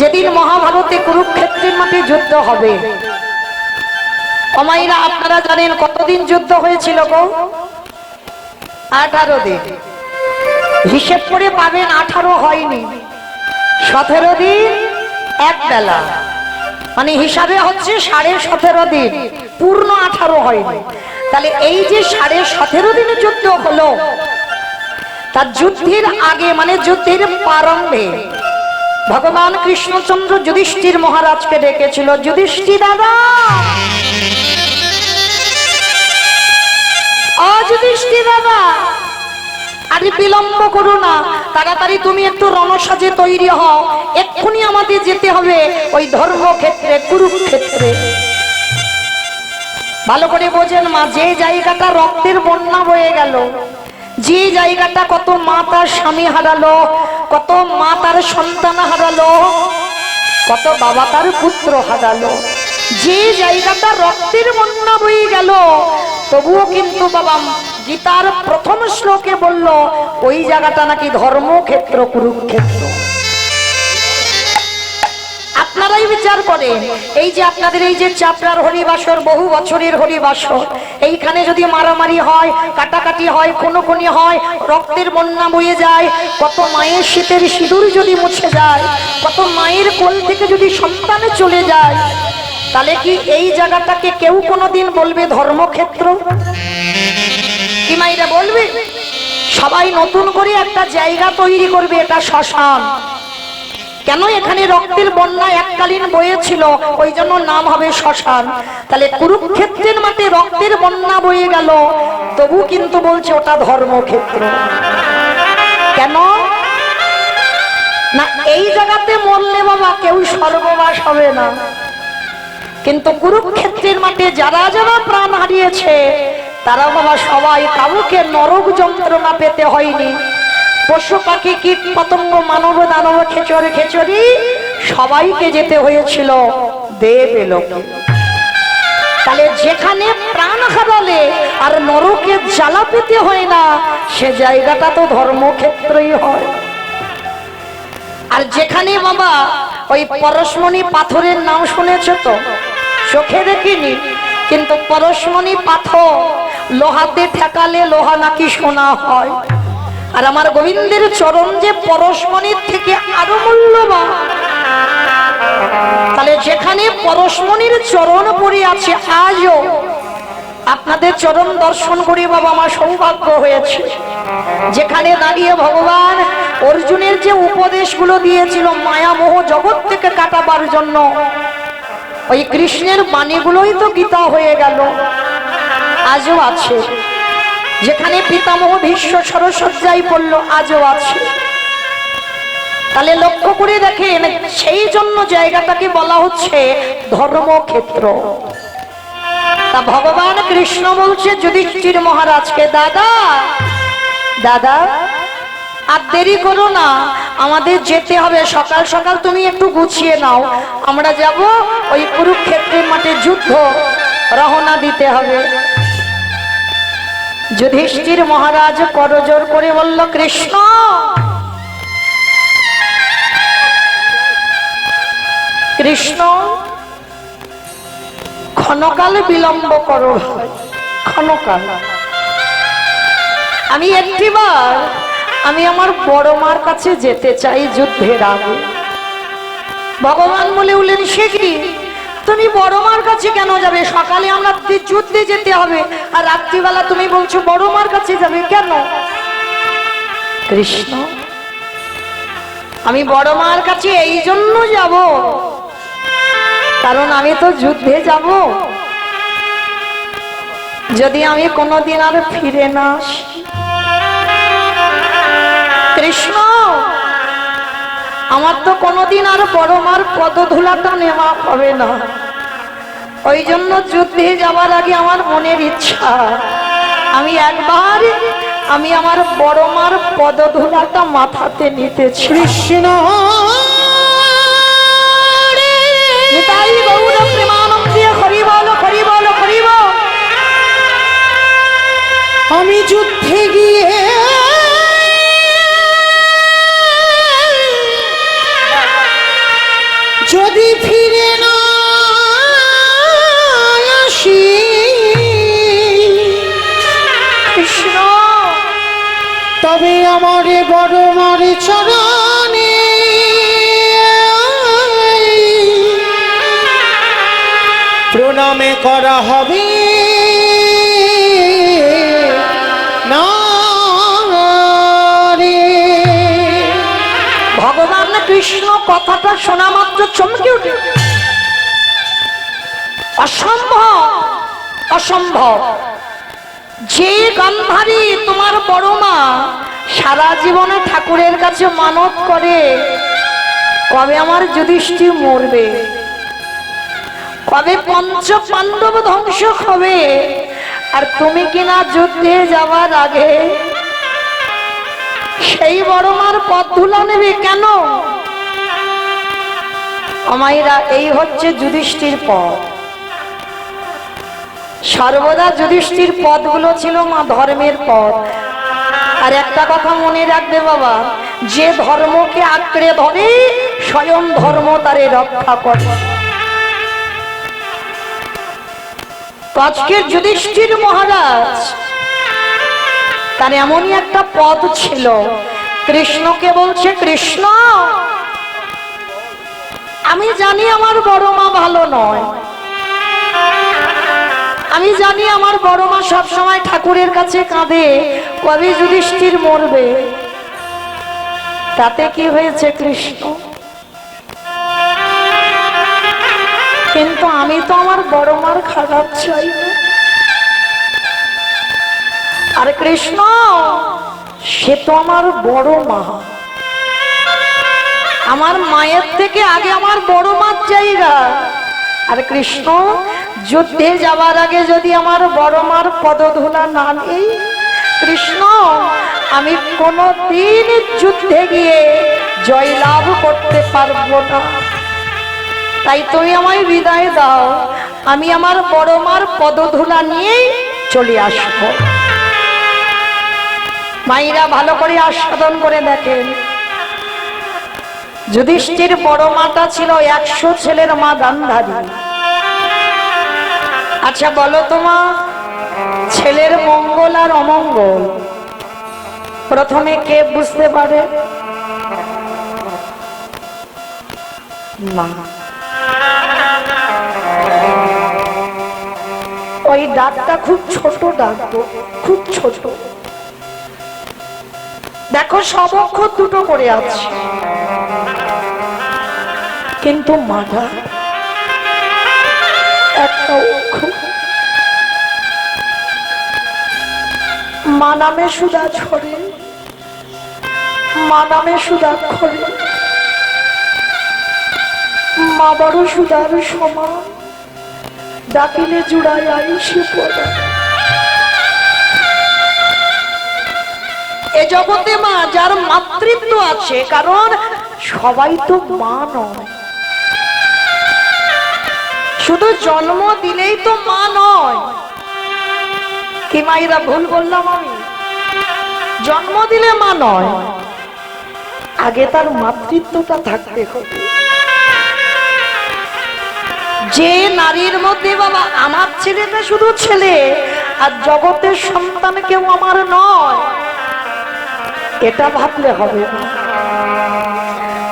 যেদিন মহাভারতে কুরুক্ষেত্রের মাঠে যুদ্ধ হবে, অমাইরা আপনারা জানেন কতদিন যুদ্ধ হয়েছিল গো? 18 দিন। হিসেব করে পাবেন 18 হয়নি, 17 দিন এক বেলা, মানে হিসাবে হচ্ছে 17.5 দিন, পূর্ণ 18 হয়নি। তাহলে এই যে 17.5 দিনের যুদ্ধ হলো, তার যুদ্ধের আগে মানে যুদ্ধের প্রারম্ভে ভগবান কৃষ্ণচন্দ্র যুধিষ্ঠির মহারাজকে ডেকেছিল, যুধিষ্ঠির দাদা, যুধিষ্ঠির দাদা, আরে বিলম্ব করো না, তাড়াতাড়ি তুমি একটু রণসাজে তৈরি হও, এক্ষুনি আমাদের যেতে হবে ওই ধর্মক্ষেত্রে, কুরুক্ষেত্রে। ভালো করে বোঝেন মা, যে জায়গাটা রক্তের বন্যা বয়ে গেল, যে জায়গাটা কত মা তার স্বামী হারালো, কত মা তার সন্তান হারালো, কত বাবা তার পুত্র হারালো, যে জায়গাটা রক্তের বন্যা বয়ে গেল, তবুও কিন্তু বাবা গীতার প্রথম শ্লোকে বলল ওই জায়গাটা নাকি ধর্মক্ষেত্র, কুরুক্ষেত্র। আপনারাই বিচার করেন, এই যে আপনাদের এই যে চাপড়ার হরিবাসর, বহু বছরের হরিবাসর, এইখানে যদি মারামারি হয়, কাটাকাটি হয়, খুনোখুনি হয়, রক্তের বন্যা বয়ে যায়, কত মায়ের শীতের সিঁদুর যদি মুছে যায়, কত মায়ের কোল থেকে যদি সন্তানে চলে যায়, তাহলে কি এই জায়গাটাকে কেউ কোনোদিন বলবে ধর্মক্ষেত্র? কি মাইরা বলবে? সবাই নতুন করে একটা জায়গা তৈরি করবে, এটা শ্মশান। কেন? এখানে রক্তের বন্যা এককালীন বয়েছিল, ওই জন্য নাম হবে শ্মশান। তাহলে কুরুক্ষেত্রের মাঠে রক্তের বন্যা বয়ে গেল, তবু কিন্তু বলছে ওটা ধর্মক্ষেত্র। কেন না? এই জায়গাতে মরলে বাবা কেউ স্বর্গবাস হবে না, কিন্তু কুরুক্ষেত্রের মাঠে যারা যারা প্রাণ হারিয়েছে তারা বাবা সবাই, কাউকে নরক যন্ত্রণা পেতে হয়নি, পশু পাখি কীট পতঙ্গ মানব দানব খেচরে খেচরি সবাইকে যেতে হয়েছিল দেবলোকে। তাহলে যেখানে প্রাণ হারালে আর নরকে জ্বালা পেতে হয় না, সে জায়গাটা তো ধর্মক্ষেত্রই হয়। আর যেখানে বাবা ওই পরশমণি পাথরের নাম শুনেছ তো, চোখে দেখিনি, কিন্তু পরশমণি পাথর লোহাতে ঠেকালে লোহা নাকি সোনা হয়। আর আমার গোবিন্দের চরণ যে পরশমণির থেকে আরো মূল্যবান। তাহলে যেখানে পরশমণির চরণ পড়ে আছে, আজও আপনাদের চরণ দর্শন করে বাবা আমার সৌভাগ্য হয়েছে। যেখানে দাঁড়িয়ে ভগবান অর্জুনের যে উপদেশগুলো দিয়েছিল মায়ামোহ জগৎ থেকে কাটাবার জন্য, ওই কৃষ্ণের বাণীগুলোই তো গীতা হয়ে গেল, আজও আছে। যেখানে পিতামহ ভীষ্ম সরসজ্জায় পড়ল, আজও আছে। তাহলে লক্ষ্য করে দেখেন, সেই জন্য জায়গাটাকে বলা হচ্ছে ধর্মক্ষেত্র। তা ভগবান কৃষ্ণ বলছে যুধিষ্ঠির মহারাজকে, দাদা দাদা আর দেরি করো না, আমাদের যেতে হবে, সকাল সকাল তুমি একটু গুছিয়ে নাও, আমরা যাব ওই কুরুক্ষেত্রের মাঠে যুদ্ধ, রওনা দিতে হবে। যুধিষ্ঠির মহারাজ করজোর করে বলল, কৃষ্ণ কৃষ্ণ ক্ষণকাল বিলম্ব করো, ক্ষণকাল। আমি একটিবার আমি আমার বড় মার কাছে যেতে চাই যুদ্ধের আগে। ভগবান বলে উঠলেন, সে কি, তুমি বড় মার কাছে কেন যাবে? সকালে আমরা যুদ্ধে যেতে হবে, আর রাত্রিবেলা তুমি বলছো বড় মার কাছে যাবে কেন? কৃষ্ণ, আমি বড় মার কাছে এই জন্য যাব, কারণ আমি তো যুদ্ধে যাব, যদি আমি কোনোদিন আর ফিরে না আসি। কৃষ্ণ, আমার তো কোনোদিন আর বড় মার পদধূলাটা নেওয়া হবে না, ওই জন্য যুদ্ধে যাওয়ার আগে আমার মনের ইচ্ছা আমি একবার আমি আমার বড় মার পদধূলাটা মাথাতে নিতেছি। কৃষ্ণ নিতাই গৌর প্রেমানন্দে হরি বল, হরি বল, হরি বল। আমি যুদ্ধে গিয়ে যদি ফিরে না আসি কৃষ্ণ তবে আমার বড় মার চরণে প্রণামে করা হবে না রে। ভগবান কৃষ্ণ কথাটা শোনা মাত্র চমকে উঠে, অসম্ভব অসম্ভব। যে গান্ধারী তোমার বড় মা সারা জীবনে ঠাকুরের কাছে মানত করে কবে আমার যুধিষ্ঠির মরবে, কবে পঞ্চ পাণ্ডব ধ্বংস হবে, আর তুমি কিনা যুদ্ধে যাওয়ার আগে সেই বড় মার পথ ধুলা নেবে কেন? আমাইরা এই হচ্ছে যুধিষ্ঠির পথ। সর্বদা যুধিষ্ঠির পথগুলো ছিল মা ধর্মের পথ। আর একটা কথা মনে রাখবে বাবা, যে ধর্মকে আঁকড়ে ধরে স্বয়ং ধর্ম তারে রক্ষা করে। আজকের যুধিষ্ঠির মহারাজ তার এমনই একটা পথ ছিল। কৃষ্ণকে বলছে, কৃষ্ণ আমি জানি আমার বড় মা ভালো নয়, আমি জানি আমার বড় মা সবসময় ঠাকুরের কাছে কাঁদে কবে যুধিষ্ঠির মরবে। তাতে কি হয়েছে কৃষ্ণ? কিন্তু আমি তো আমার বড় মার খারাপ চাই না। আর কৃষ্ণ সে তো আমার বড় মা, আমার মায়ের থেকে আগে আমার বড় মার জায়গা। আর কৃষ্ণ যুদ্ধে যাওয়ার আগে যদি আমার বড় মার পদধূলা না নেই, কৃষ্ণ আমি কোনদিন যুদ্ধে গিয়ে জয়লাভ করতে পারবো না। তাই তুমি আমায় বিদায় দাও, আমি আমার বড় মার পদধূলা নিয়েই চলে আসবো। মায়েরা ভালো করে আস্বাদন করে দেখেন, যুধিষ্ঠির বড় মাতা ছিল 100 ছেলের মা গান্ধারী। আচ্ছা বলো তো মা, ছেলের মঙ্গল আর অমঙ্গল প্রথমে কে বুঝতে পারে? মা। ওই ডাকটা খুব ছোট ডাক, খুব ছোট। দেখো সব অক্ষর দুটো করে আছে, কিন্তু মাথা একটা অক্ষর। মা নামে সুধা ছড়ে, মা নামে সুধা খরে, মা বড় সুধার সমান, ডাকিলে জুড়ায় আইসে পড়া। এ জগতে মা যার মাতৃত্ব আছে, কারণ সবাই তো মা নয়। শুধু জন্ম দিলেই তো মা নয়। কি মায়েরা ভুল বললাম আমি? জন্ম দিলে মা নয়, আগে তার মাতৃত্বটা থাকতে হবে। যে নারীর মধ্যে বাবা আমার ছেলেটা শুধু ছেলে আর জগতের সন্তান কেউ আমার নয়, এটা ভাবলে হবে না।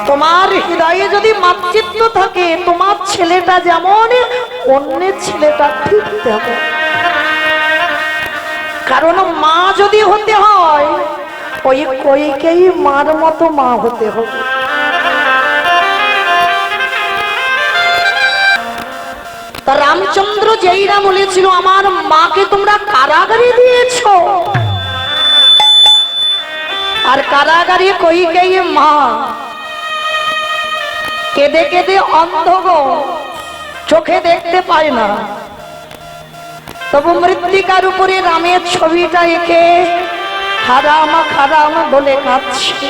তোমার হৃদয়ে যদি মাতৃত্ব থাকে, তোমার ছেলেটা যেমন অন্যের ছেলেটা ঠিক তেমন। কারণ মা যদি হতে হয়, ওই কইকেই মার মতো মা হতে হবে। তা রামচন্দ্র যেইরা বলেছিল আমার মাকে তোমরা কারাগারে দিয়েছো, আর কারাগারে কইকেই মা কেঁদে কেঁদে অন্ধ গো, চোখে দেখতে পায় না, তবু মৃত্তিকার উপরে রামের ছবিটা এঁকে হারাম হারাম বলে কাঁদছে।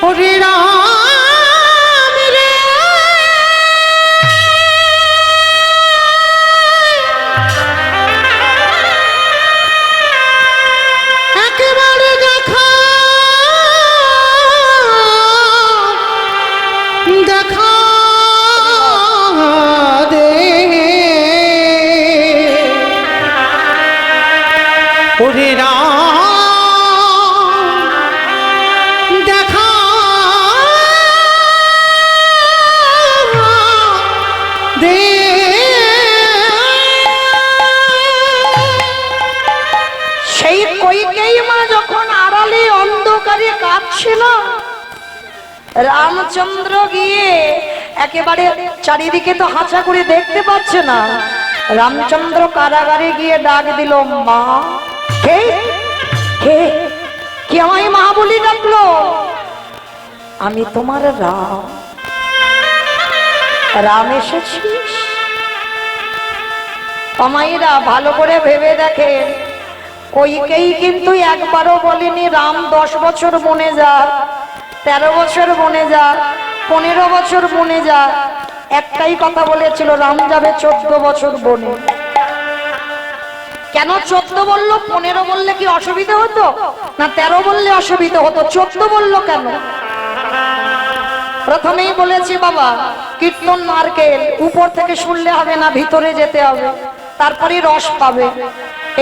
ওরে রাম রে, একেবারে দেখা দেখা দে সেই কইকেয়ী মা যখন আড়ালে অন্ধকারে কাঁদছিল, রামচন্দ্র গিয়ে একেবারে চারিদিকে তো হাঁচা করে দেখতে পাচ্ছে না, রামচন্দ্র কারাগারে গিয়ে ডাক দিল, মা। কে কে কি আমায় মা বলি ডাকলো? আমি তোমার রাম। রাম এসেছিস? আমাইরা ভালো করে ভেবে দেখেন, কইকেই কিন্তু একবারও বলেনি রাম 10 বছর বনে যা, 13 বছর বনে যা, 15 বছর বনে যা। একটাই কথা বলেছিল, রাম যাবে 14 বছর বনে। কেন 14 বললো? 15 বললে কি অসুবিধা হতো? না 13 বললে অসুবিধা হতো? 14 বললো কেন? প্রথমেই বলেছি বাবা, কীর্তন নারকেল উপর থেকে শুনলে হবে না, ভিতরে যেতে হবে, তারপরে রস পাবে।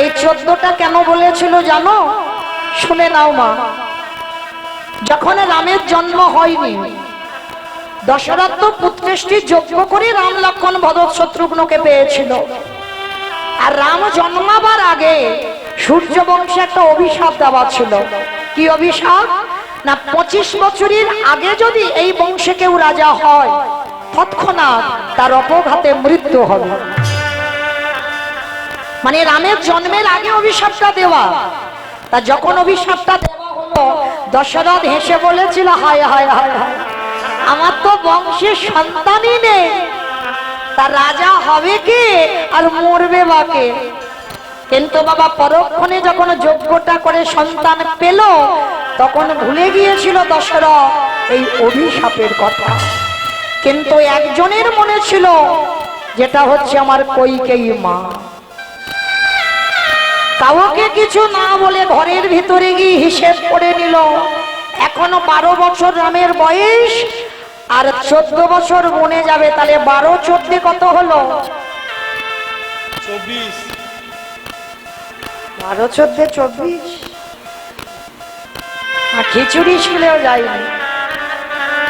এই 14টা কেন বলেছিল জানো? শুনে নাও মা। যখন রামের জন্ম হয়নি, দশরথ তো পুত্রেষ্টি যজ্ঞ করে রাম লক্ষ্মণ ভরত শত্রুঘ্নকে পেয়েছিল। আর রাম জন্মাবার আগে সূর্য বংশে একটা অভিশাপ দেওয়া ছিল। কি অভিশাপ? না 25 বছরের আগে যদি এই বংশে কেউ রাজা হয়, তৎক্ষণাৎ তার অপঘাতে মৃত্যু হবে। মানে রামের জন্মের আগে অভিশাপটা দেওয়া। তা যখন অভিশাপটা দেওয়া হলো, দশরথ হেসে বলেছিল, হায় হায় হায় হায়, আমার তো বংশের সন্তানই নেই, তা রাজা হবে কে আর মরবে বা কে? কিন্তু বাবা পরক্ষণে যখন যজ্ঞটা করে সন্তান পেল, তখন ভুলে গিয়েছিল দশরথ এই অভিশাপের কথা। কিন্তু একজনের মনে ছিল, যেটা হচ্ছে আমার কইকেয়ী মা। কাউকে কিছু না বলে ঘরের ভিতরে গিয়ে হিসেব করে নিল, এখনো 12 বছর রামের বয়স, আর 14 বছর বনে যাবে। তাহলে 12 14 কত হলো? 24। 12 14 24। খিচুড়ি ছিলেও যায়নি,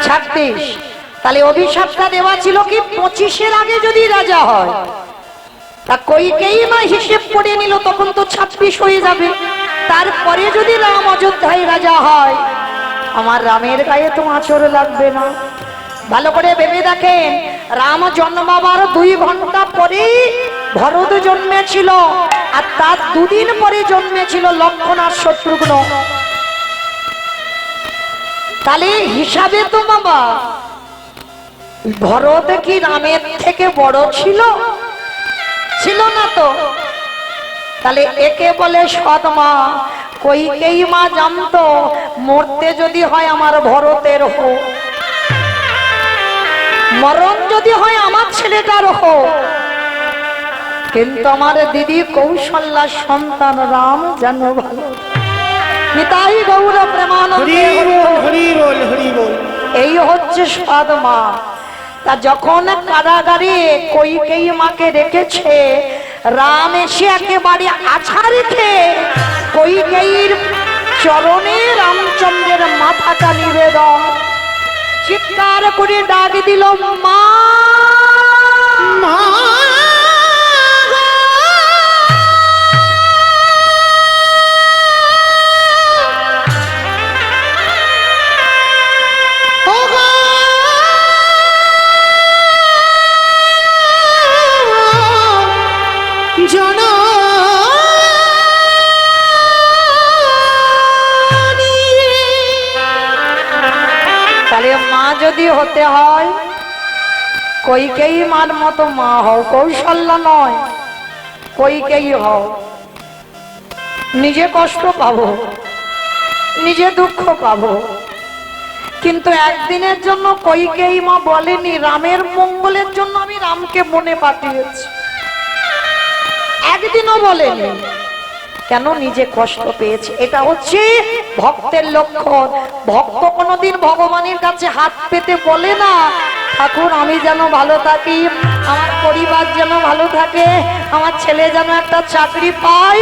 36। তাহলে অভিশাপটা দেওয়া ছিল কি 25-এর আগে যদি রাজা হয়। তা কইকেয়ী মা হিসেব করে নিল, তখন তো 26 হয়ে যাবে। তারপরে যদি রাম অযোধ্যায় রাজা হয়, আমার রামের গায়ে তো আঁচড় লাগবে না। ভালো করে ভেবে দেখেন, রাম জন্মাবার 2 ঘন্টা পরে ভরত জন্মেছিল, আর তার 2 দিন পরে জন্মেছিল লক্ষ্মণ আর শত্রুঘ্ন। তাহলে হিসাবে তো বাবা ভরত কি রামের থেকে বড় ছিল? ছিল না তো। তাহলে একে বলে সৎ মা। কইকেয়ী মা জানতো, মরতে যদি হয় আমার ভরতের হোক, মরণ যদি হয় আমার ছেলেটার হোক, কিন্তু আমার দিদি কৌশল্যার সন্তান রাম যেন ভালো। নিতাই গৌর প্রেমানন্দে হরি বল হরি বল। এই হচ্ছে সৎ মা। তা যখন কারাগারে কইকেয়ী মাকে রেখেছে, রাম এসে একেবারে আছা রেখে কইকেয়ীর চরণে রামচন্দ্রের মাথাটা নিবেদন, চিৎকার করে ডাক দিল, মা মা যদি হতে হয়, কইকেয়ী মার মতো মা হও, কৌশল্যা নয়, কইকেয়ী হও। নিজে কষ্ট পাবো, নিজে দুঃখ পাবো, কিন্তু একদিনের জন্য কইকেয়ী মা বলেনি রামের মঙ্গলের জন্য আমি রামকে বনে পাঠিয়েছি। একদিনও বলেনি। কেন? নিজে কষ্ট পেয়েছে। এটা হচ্ছে ভক্তের লক্ষণ। ভক্ত কোনোদিন ভগবানের কাছে হাত পেতে বলে না, ঠাকুর আমি যেন ভালো থাকি, আমার পরিবার যেন ভালো থাকে, আমার ছেলে যেন একটা চাকরি পায়।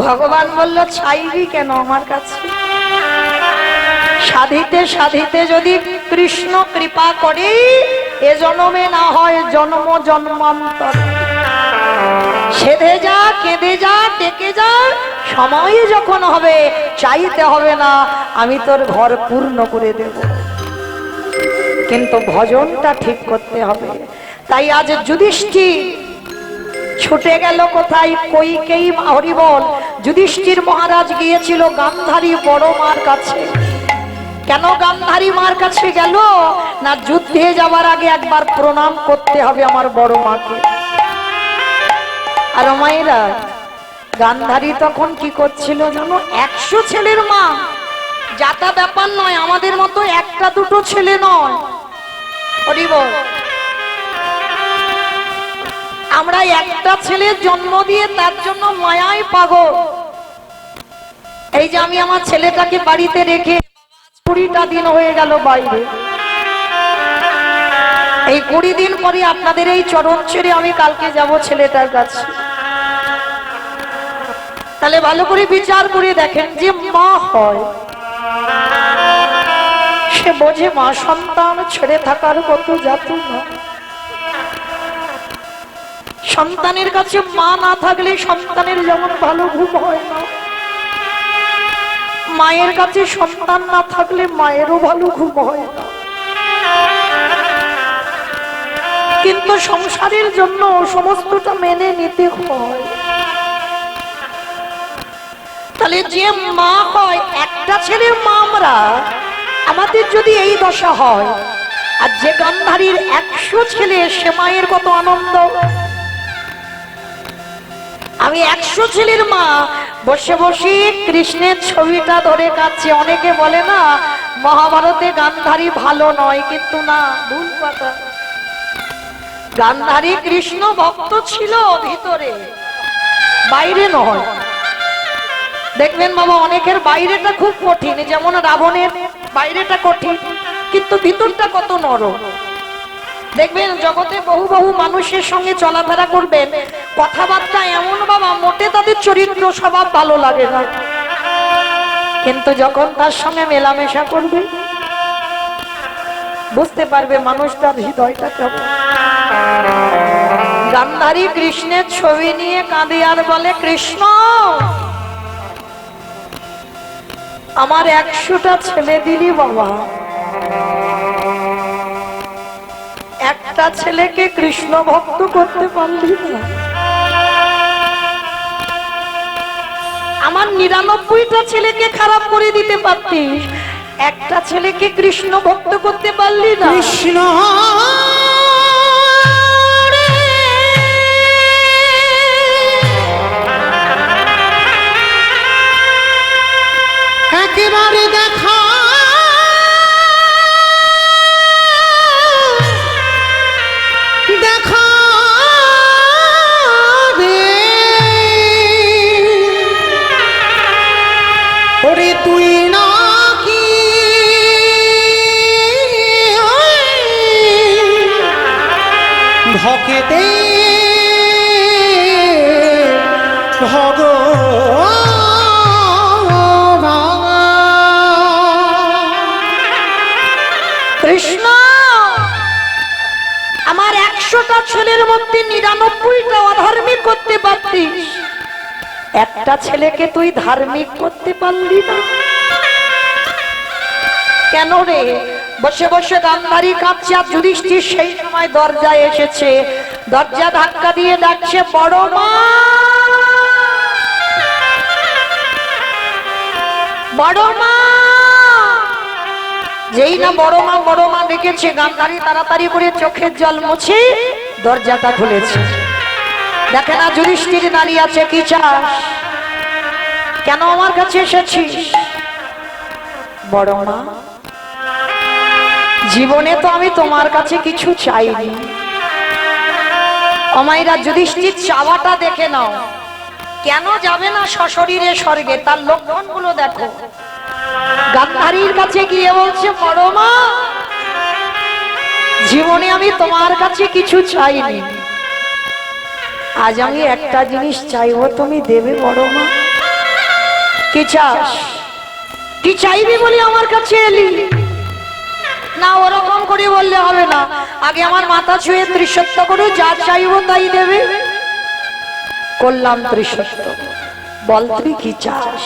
ভগবান বলল, চাইবি কেন আমার কাছে? সাধিতে সাধিতে যদি কৃষ্ণ কৃপা করে এ জন্মে না হয় জন্ম জন্মান্তর, সেধে যা কেঁদে যা ডেকে যা, সময় যখন হবে চাইতে হবে না, আমি তোর ঘর পূর্ণ করে দেব। কিন্তু ভজনটা ঠিক করতে হবে। তাই আজ যুধিষ্ঠির ছুটে গেল কোথায়? কইকেয়ী হরিবল। যুধিষ্ঠির মহারাজ গিয়েছিল গান্ধারী বড় মার কাছে। কেন গান্ধারী মার কাছে গেল? না, যুদ্ধে যাওয়ার আগে একবার প্রণাম করতে হবে আমার বড় মাকে। আর মায়েরা, গান্ধারী তখন কি করছিল জানো? 100 ছেলের মা। যাতা ব্যাপার নয়, আমাদের মতো একটা দুটো ছেলে নয়। হরিবল। আমরা একটা ছেলের জন্ম দিয়ে তার জন্য মায়ায় পাগল। এই যে আমি আমার ছেলেটাকে বাড়িতে রেখে 20টা দিন হয়ে গেল বাইরে, এই 20 দিন পরে আপনাদের এই চরণ ছেড়ে আমি কালকে যাব ছেলেটার কাছে। তাহলে ভালো করে বিচার করে দেখেন, যে মা হয় সে বোঝে মা সন্তান ছেড়ে থাকার কত যাতনা। সন্তানের কাছে মা না থাকলে সন্তানের যেমন ভালো ঘুম হয় না, মায়ের কাছে সন্তান না থাকলে মায়েরও ভালো ঘুম হয় না। কিন্তু সংসারের জন্য সমস্তটা মেনে নিতে হয়। তাহলে যে মা হয়, একটা ছেলের মা আমরা, আমাদের যদি এই দশা হয়, আর যে গান্ধারীর 100 ছেলে, সে মায়ের কত আনন্দ। আমি 100 ছেলের মা, বসে বসে কৃষ্ণের ছবিটা ধরে কাঁদছে। অনেকে বলে না মহাভারতে গান্ধারী ভালো নয়, কিন্তু না, ভুল কথা। গান্ধারী কৃষ্ণ ভক্ত ছিল ভিতরে, বাইরে নয়। দেখবেন বাবা, অনেকের বাইরেটা খুব কঠিন, যেমন রাবণের বাইরেটা কঠিন, কিন্তু ভিতরটা কত নরম। দেখবেন জগতে বহু বহু মানুষের সঙ্গে চলাফেরা করবেন, কথাবার্তা এমন বাবা মোটে তাদের চরিত্র স্বভাব ভালো লাগে না, কিন্তু যখন তার সঙ্গে মেলামেশা করবে বুঝতে পারবে মানুষটার হৃদয়টা কেমন। গান্ধারী কৃষ্ণের ছবি নিয়ে কাঁদে আর বলে, কৃষ্ণ আমার 100টা ছেলে দিলি বাবা, একটা ছেলেকে কৃষ্ণ ভক্ত করতে পারলি না। আমার 99টা ছেলেকে খারাপ করে দিতে পারতিস, একটা ছেলেকে কৃষ্ণ ভক্ত করতে পারলি না। কৃষ্ণ একেবারে দেখা দেখা রে, ওরে তুই নাকি ভকেতে কৃষ্ণ আমার 100টা ছেলের মধ্যে 99টা অধার্মিক করতে পারতিস, একটা ছেলেকে তুই ধার্মিক করতে পারলি না কেন রে? বসে বসে গান্ধারী কাঁদছে, আর যুধিষ্ঠির সেই সময় দরজায় এসেছে। দরজা ধাক্কা দিয়ে ডাকছে, বড় মা, বড় মা। যেই না বড় মা ডেকেছে, গান্ধারী তাড়াতাড়ি করে চোখের জল মুছে দরজাটা খুলেছে। দেখে না যুধিষ্ঠির দাঁড়িয়ে আছে। কি চাস? কেন আমার কাছে এসেছিস? বড় মা, জীবনে তো আমি তোমার কাছে কিছু চাইনি। অমাইরা, যুধিষ্ঠির চাওয়াটা দেখে নাও। কেন যাবে না সশরীরে স্বর্গে? তার লক্ষণগুলো দেখো। গান্ধারীর কাছে গিয়ে বলছে, বড় মা, জীবনে আমি তোমার কাছে কিছু চাইনি, আজ আমি একটা জিনিস চাইবো, তুমি দেবে বড় মা? কি চাস? কি চাইবি বলে আমার কাছে এলি? না, ওরকম করে বললে হবে না। আগে আমার মাথা ছুঁয়ে ত্রিসত্য করো, যা চাইবো তাই দেবে। করলাম ত্রিসত্য। বল তুই কি চাস?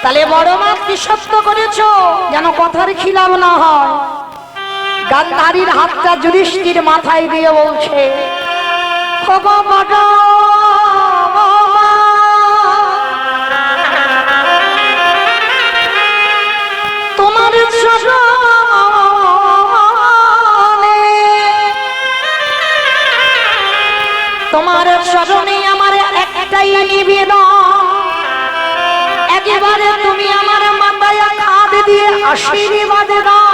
তাহলে বড় মা ত্রিসত্য করেছো, যেন কথার খিলাপ না হয়। গান্ধারীর হাতটা যুধিষ্ঠির মাথায় দিয়ে বলছে, ওগো বড় মা, তোমার চরণে, তোমার চরণে আমার একটাই নিবেদন, একেবারে তুমি আমার মাথায় হাত দিয়ে আশীর্বাদ দাও,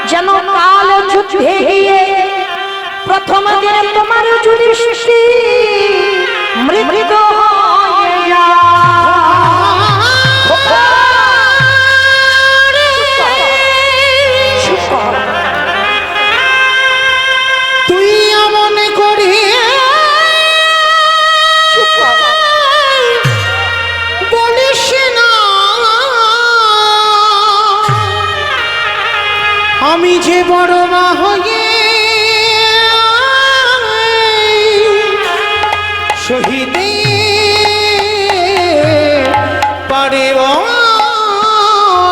যেন কাল যুদ্ধে গিয়ে প্রথম দিনে তোমার যুধিষ্ঠির মৃত্যু হয়ে যায়। তুই এমন করে বলিস না, আমি যে বড় মা হয়ে শহীদে পারিব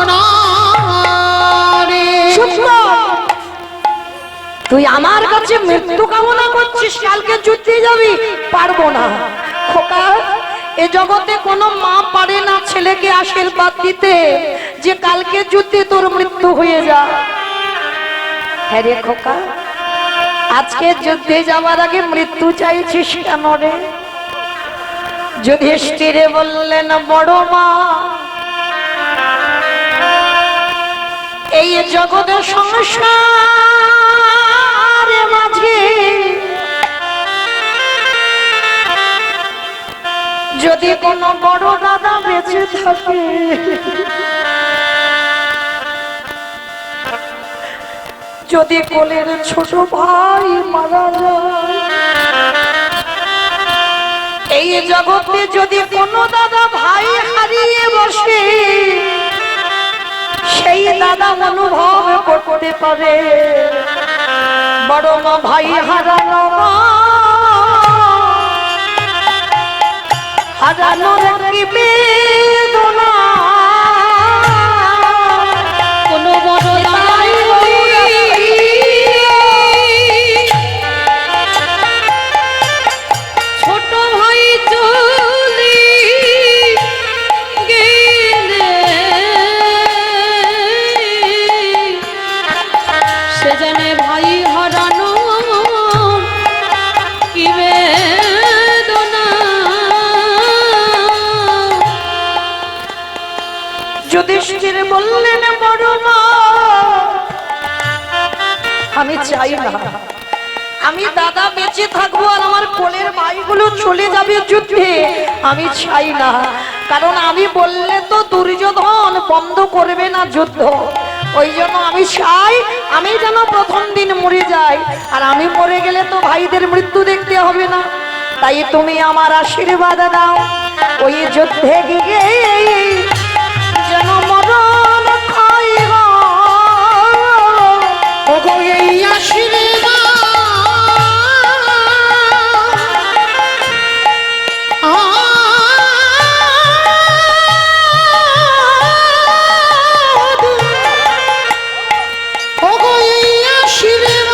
না রে। তুই আমার কাছে মৃত্যু কামনা করছিস, কালকে যুদ্ধে যাবি? পারবো না খোকা। এ জগতে কোনো মা পারে না ছেলেকে আশীর্বাদ দিতে যে কালকে যুদ্ধে তোর মৃত্যু হয়ে যা। হ্যাঁ রে খোকা, আজকে যুদ্ধে যাওয়ার আগে মৃত্যু চাইছিস কেন রে? যুধিষ্ঠিরে বললেন, বড় মা, এই জগতের সংসারের মাঝে যদি কোনো বড় দাদা বেঁচে থাকে, যদি কোলের ছোট ভাই মারা যায়, এই জগতে যদি কোনো দাদা ভাই হারিয়ে বসে, সেই দাদা অনুভব করতে পারে বড় মা ভাই হারানো, হারানোর কি বেদনা কোনো বড় দাদাই ছোট ভাই চলে গেলে সে জানে ভাই হারানো কি বেদনা। যুধিষ্ঠির বললেন, বড় মা, আমি চাই না আমি দাদা বেঁচে থাকবো আর আমার কোলের ভাইগুলো চলে যাবে যুদ্ধে। আমি চাই না, কারণ আমি বললে তো দুর্যোধন বন্ধ করবে না যুদ্ধ। ওই জন্য আমি চাই আমি যেন প্রথম দিন মরে যাই, আর আমি মরে গেলে তো ভাইদের মৃত্যু দেখতে হবে না। তাই তুমি আমার আশীর্বাদ দাও, ওই যুদ্ধে গিয়ে যেন মরণ খাই গো। ওগো এই আশীর্বাদ ওগো এই আশীর্বাদ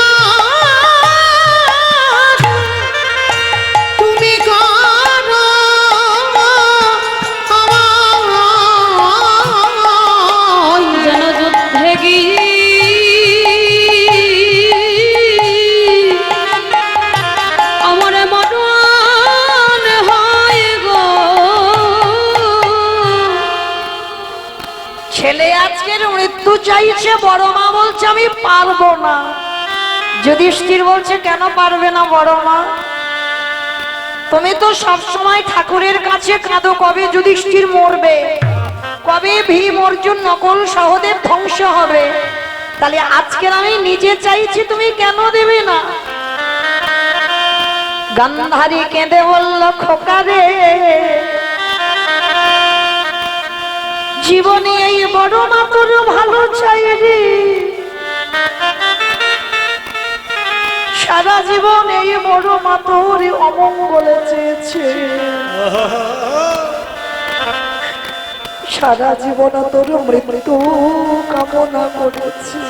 তুমি করো আমায়। যেন যুদ্ধে গিয়ে আমার মরণ হয় গো। ছেলে আজকের মৃত্যু চাইছে, বড় মা বলছে আমি পারবো না। যুধিষ্ঠির বলছে, কেন পারবে না বড় মা? তুমি তো সবসময় ঠাকুরের কাছে কাঁদো কবে যুধিষ্ঠির মরবে, কবে ভীম অর্জুন নকুল সহদেব ধ্বংস হবে। তাহলে আজকের আমি নিজে চাইছি, তুমি কেন দেবে না? গান্ধারী কেঁদে বলল, খোকা রে, জীবনে এই বড় মা তোর ভালো চাই রে, সারা জীবন এই বড় মা তোর অমঙ্গলে চেয়েছে, সারা জীবন তোর মৃত্যু কামনা করেছে।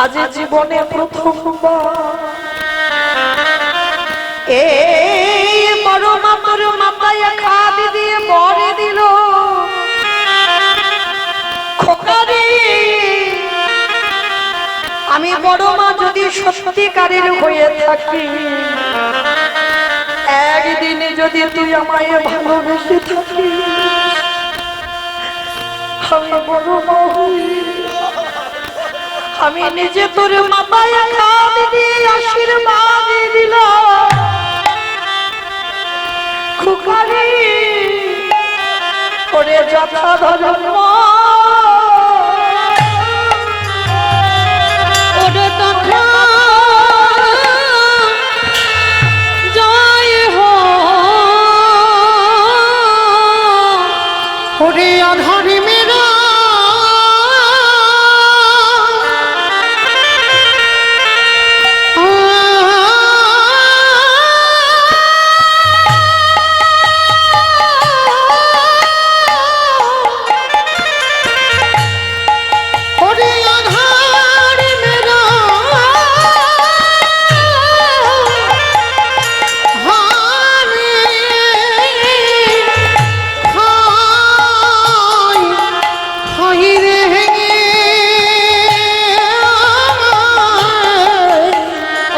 আজ জীবনে প্রথমবার এই বড় মা তোর মাথায় খাদ দিয়ে বরে দিল, খোকারে আমি বড় মা যদি সত্যিকারের হয়ে থাকি, একদিনে যদি তুই আমায় ভালোবেসে থাকি, আমি বড় মা হই, আমি নিজে তোর মাথায় খাদ দিয়ে আশীর্বাদ দিলাম, খুকারি ওরে যথা ধর্ম ওরে তথা জয় হো, ওরে আধারে মেরা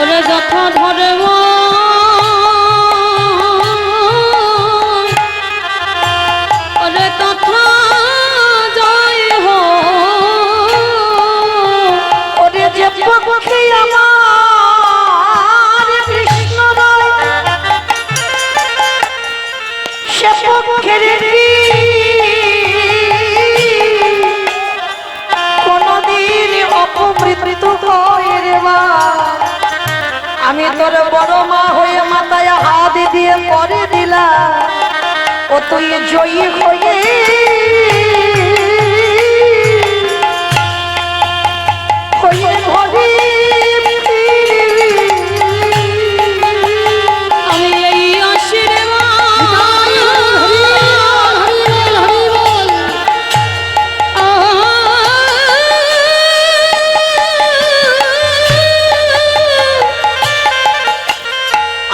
ওরে যথা ধর্ম ওরে তথা জয় হো, ওরে যে পক্ষে আমার কৃষ্ণ রয়, সে পক্ষের কোনদিন অপমৃত্যু হয় রে মা। আমি তোর বড় মা হয়ে মাথায় হাত দিয়ে পরে দিলাম, ও তুই জয়ী হয়ে হয়ে ঘরে ফিরবি। আমি এই আশীর্বাদ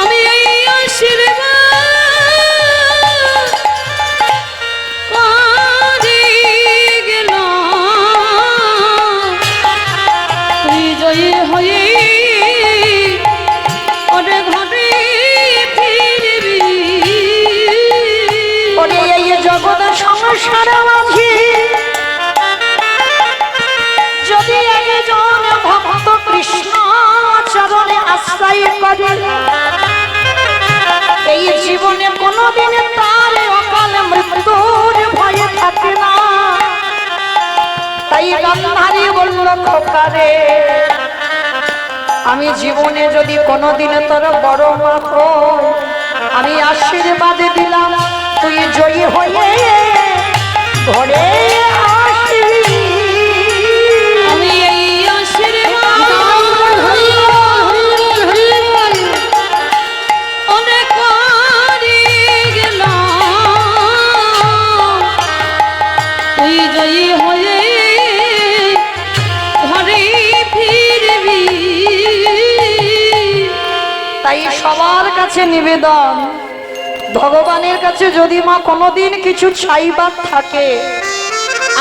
আমি এই আশীর্বাদ করে গেলাম, তুই জয়ী হয়ে ওরে ঘরে ফিরবি। ওরে এই জগৎ সংসার মাঝে যদি একজন ভক্ত কৃষ্ণ চরণে আশ্রয় করে, এই জীবনে কোনোদিন তার অকাল মৃত্যুর ভয়ে থাকে না। তাই গান্ধারী বলল খোকারে, আমি জীবনে যদি কোনোদিন তোর বড় মা হই, আমি আশীর্বাদ দিলাম তুই জয়ী হয়ে ঘরে আসবি। আমি এই আশীর্বাদ অনেক করে গেলাম, তুই জয়ী হয়ে ঘরে ফিরবি। তাই সবার কাছে নিবেদন, ভগবানের কাছে যদি মা কোনোদিন কিছু চাইবার থাকে,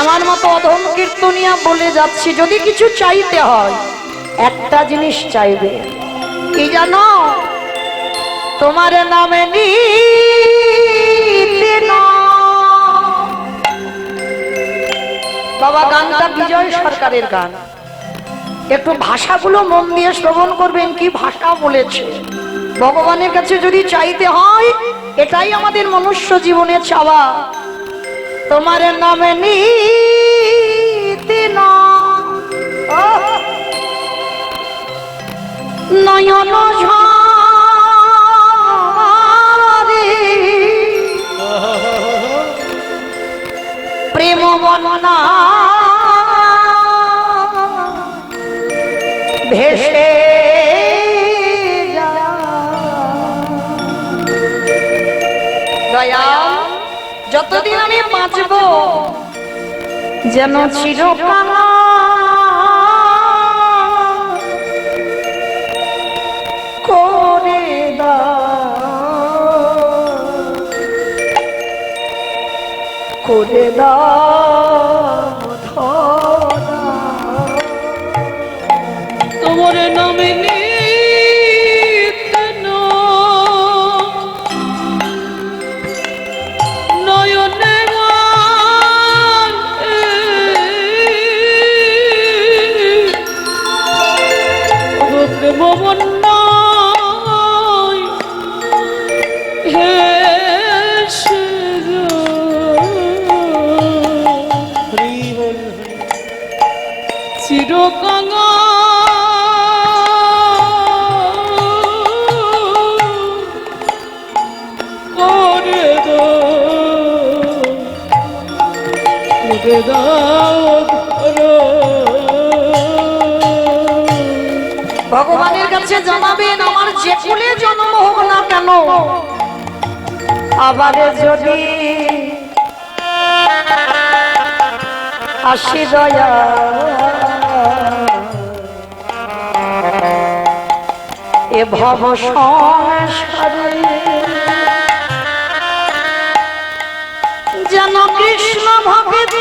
আমার মতো অধম কীর্তনিয়া বলে যাচ্ছি, যদি কিছু চাইতে হয় একটা জিনিস চাইবে, কি জানো? তোমার নামে নিতে না। বাবা গানটা বিজয় সরকারের গান, একটু ভাষাগুলো মন দিয়ে শ্রবণ করবেন, কি ভাষা বলেছে। ভগবানের কাছে যদি চাইতে হয়, এটাই আমাদের মনুষ্য জীবনে চাওয়া, তোমার নামে নিতে না। নয়ন ঝরে প্রেম বন্যা ভেসে দয়া যতদিন আমি বাঁচব যেন চিরকাল করে করে তোমার নামে নিত্য নয়নে প্রেম বন্যায় হেসে চিরকাঙা করে দাও ভগবানের কাছে জানাবেন আমার যে কুলে জন্ম হোক না কেন আবার যদি আসি দয়া এ ভব সংসারে যেন কৃষ্ণ ভক্ত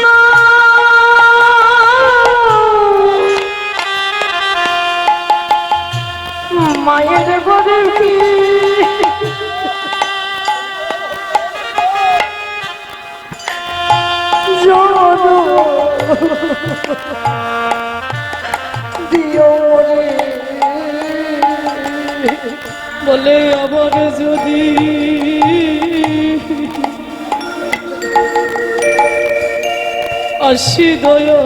মায়ের ঘরে বলে আবার যদি আসি দয়া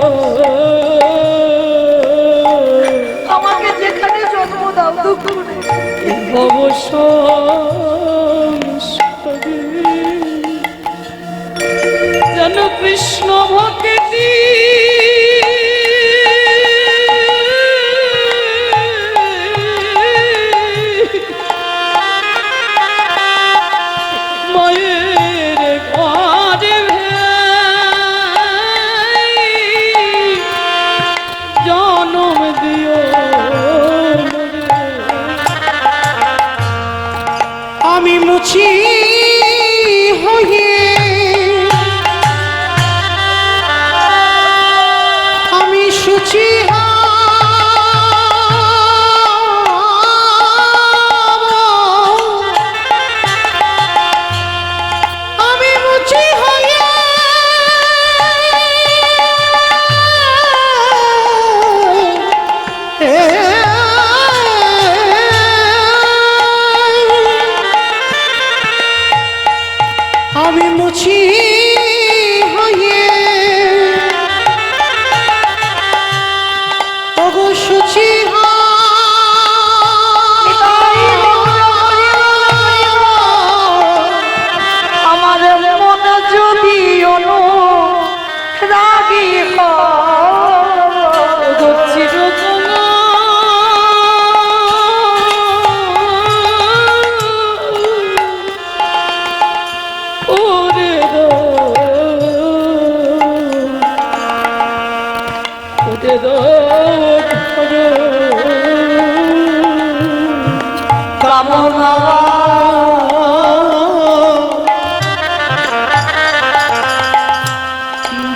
আমাকে যেখানে জন্ম দাও দুঃখ অবসরে যেন কৃষ্ণ ভক্তি মায়ের ঘরে জনম দিও আমি মুছি হয়ে আমি সুচি আমি মুছি হয়ে আমি মুছি হয়ে ওগো সুচি আমার মন যদি রাগি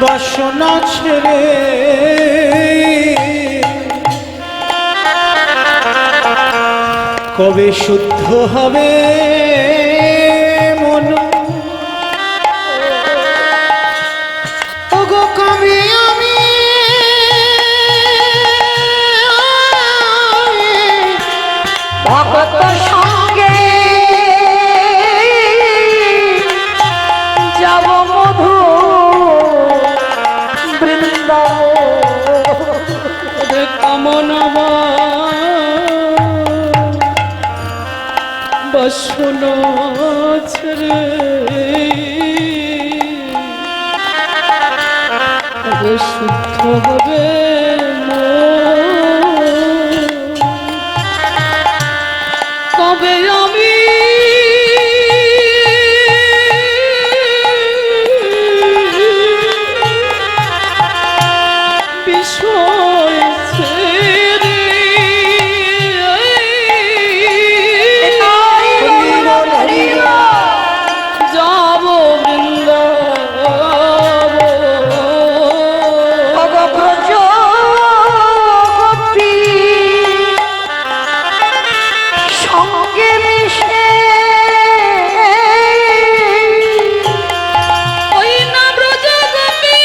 বাসনা ছেড়ে কবে শুদ্ধ হবে মন ওগো কবে আমি ভক্ত সঙ্গে যাব মধু বৃন্দাবন কামনা বাসনা ছেড়ে তবে শুদ্ধ হবে মন। তবে আমি বিষয় ছেড়ে যাব সঙ্গে মিশে ওই না ব্রজ গোপী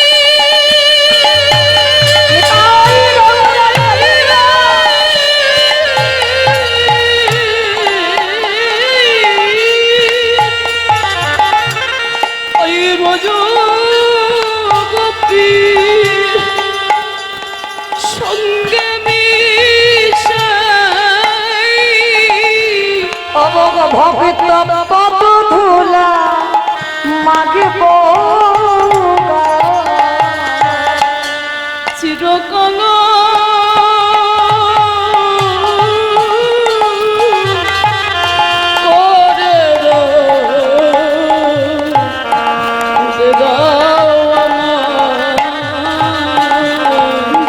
ওই ব্রজ গোপী সঙ্গে মিশে অবগ ভক্ত পদ ধুলা মাগে চিরকাল করে দাও আমার।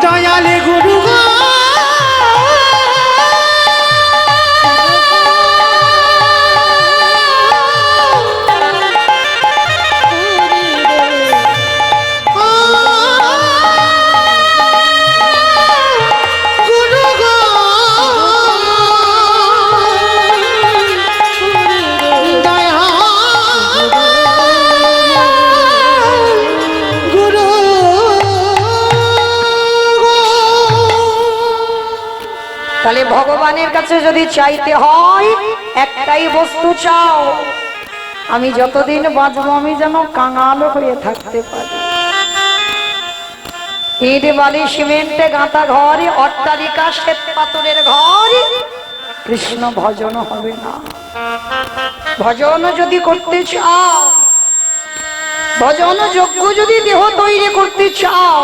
দয়ালে গুরু গো গুরু গো দয়া গুরু গো। তাহলে ভগবানের কাছে যদি চাইতে হয় একটাই বস্তু চাও, আমি যতদিন বাঁচবো আমি যেন কাঙাল হয়ে থাকতে পারি। ইট বালি সিমেন্টে গাঁথা ঘর, অট্টালিকা শ্বেত পাথরের ঘর, কৃষ্ণ ভজন হবে না। ভজন যদি করতে চাও, ভজন যজ্ঞ যদি দেহ তৈরি করতে চাও,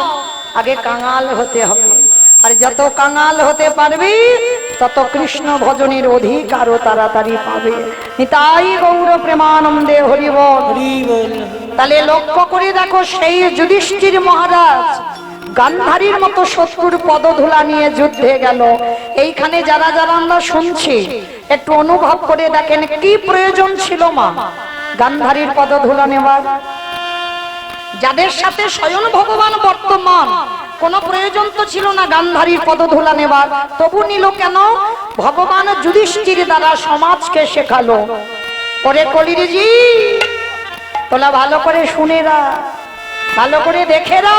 আগে কাঙাল হতে হবে। আর যত কাঙাল হতে পারবি তত কৃষ্ণ ভজনের অধিকারও তাড়াতাড়ি পাবে। তাই গৌর প্রেমানন্দে হরি বল। হরি বল। তাহলে লক্ষ্য করে দেখো, সেই যুধিষ্ঠির মহারাজ গান্ধারীর মতো শত্রুর পদধূলা নিয়ে যুদ্ধে গেল। এইখানে যারা যারা আমরা শুনছি একটু অনুভব করে দেখেন, কি প্রয়োজন ছিল মা গান্ধারীর পদধূলা নেবার? যাদের সাথে স্বয়ং ভগবান বর্তমান, কোনো প্রয়োজন তো ছিল না গান্ধারীর পদধূলা নেবার, তবু নিল কেন? ভগবান যুধিষ্ঠির দ্বারা সমাজকে শেখালো। পরে কলিরিজি তোলা ভালো করে শুনেরা, ভালো করে দেখেরা,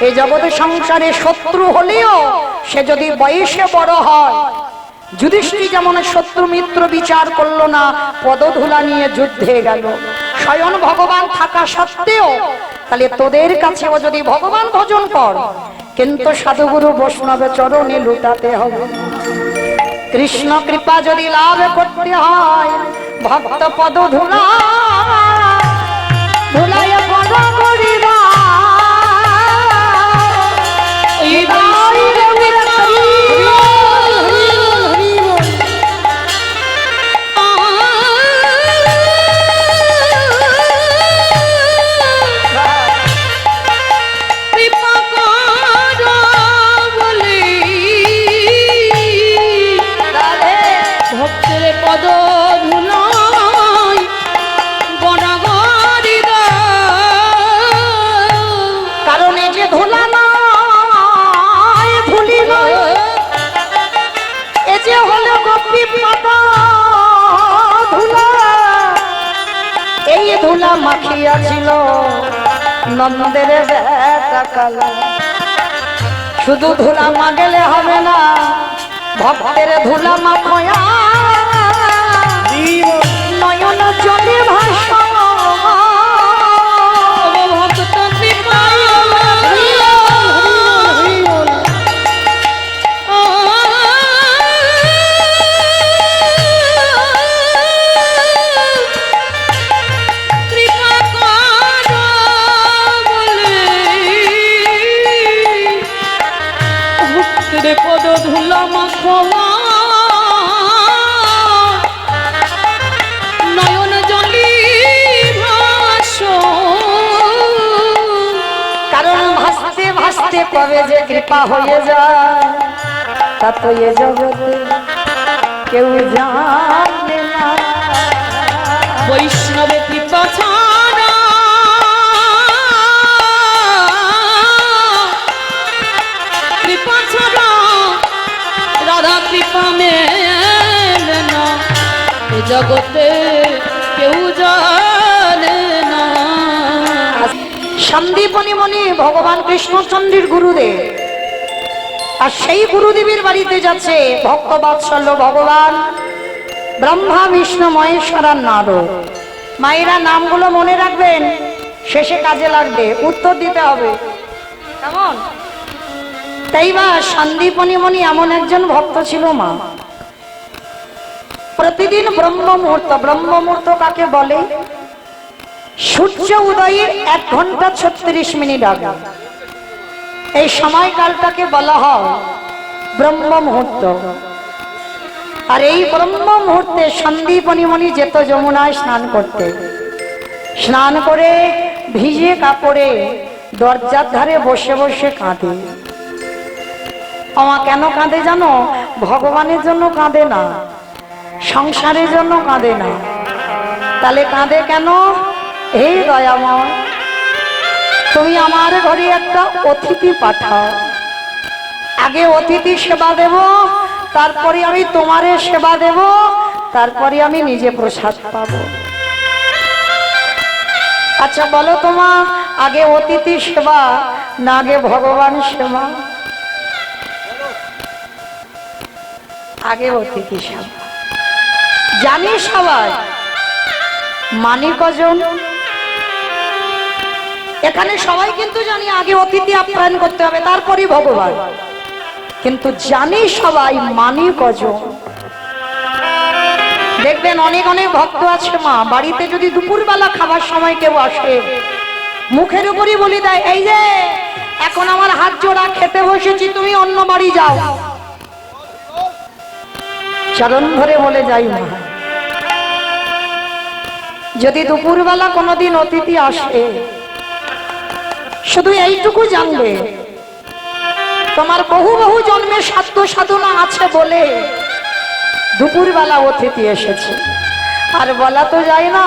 এই জগৎ সংসারে শত্রু হলেও সে যদি বয়সে বড় হয়, যুধিষ্ঠির যেমন শত্রু মিত্র বিচার করলো না, পদধূলা নিয়ে যুদ্ধে গেল স্বয়ং ভগবান থাকা সত্ত্বেও। তাহলে তোদের কাছেও যদি ভগবান ভজন কর, কিন্তু সাধুগুরু বৈষ্ণবে চরণে লুটাতে হবে। কৃষ্ণ কৃপা যদি লাভ করতে হয়, ভক্ত পদধূলা ধুলায় পদ করিবা। ধুলা মাখিয়াছিল নন্দের বেটা কালা। শুধু ধুলা মাগলে হবে না, ভক্তের ধুলা মাখয়া নয়ন জলে ভাষা। কবে যে কৃপা হয়ে যায় তা তো এ জগতে কেউ জানে না। বৈষ্ণবে কৃপা ছাড়া কৃপা ছাড়া রাধা কৃপা মেলে না, এ জগতে কেউ জানে না। সন্দীপনী মণি ভগবান কৃষ্ণচন্দ্রের গুরুদেব, আর সেই গুরুদেবের বাড়িতে যাচ্ছে ভক্ত বাৎসল্য ভগবান ব্রহ্মা বিষ্ণু মহেশ্বর আর নারদ। মায়েরা নামগুলো মনে রাখবেন, শেষে কাজে লাগবে, উত্তর দিতে হবে কেমন? তাই বা সন্দীপনী মণি এমন একজন ভক্ত ছিল মা, প্রতিদিন ব্রহ্ম মুহূর্ত কাকে বলে? সূর্য উদয়ের 1 ঘন্টা 36 মিনিট আগে এই সময়কালটাকে বলা হয় ব্রহ্ম মুহূর্ত। আর এই ব্রহ্ম মুহূর্তে সন্দীপনী মণি যেত যমুনায় স্নান করতে। স্নান করে ভিজে কাপড়ে দরজার ধারে বসে বসে কাঁদে। আমা কেন কাঁদে জানো? ভগবানের জন্য কাঁদে না, সংসারের জন্য কাঁদে না। তাহলে কাঁদে কেন? হে দয়াময়, তুমি আমার ঘরে একটা অতিথি পাঠাও, আগে অতিথি সেবা দেব, তারপরে আমি তোমারে সেবা দেব, তারপরে আমি নিজে প্রসাদ পাবো। আচ্ছা বলো তোমা, আগে অতিথি সেবা না আগে ভগবান সেবা? আগে অতিথি সেবা। জানি সবাই, মানি কজন? এখানে সবাই কিন্তু জানি আগে অতিথি আপ্যায়ন করতে হবে, তারপরে ভগবান। কিন্তু জানি সবাই, মানি কজন? দেখবেন অনেক অনেক ভক্ত আছে মা, বাড়িতে যদি দুপুরবেলা খাবার সময় কেউ আসে, মুখের উপরই বলে দেয়, এই যে এখন আমার হাত জোড়া, খেতে বসেছি, তুমি অন্য বাড়ি যাও। চরণ ধরে বলে যাই মা, যদি দুপুরবেলা কোনোদিন অতিথি আসে, শুধু এইটুকু জানবে তোমার বহু বহু জন্মের সাধ্য সাধনা আছে বলে দুপুরবেলা অতিথি এসেছে। আর বলা তো যায় না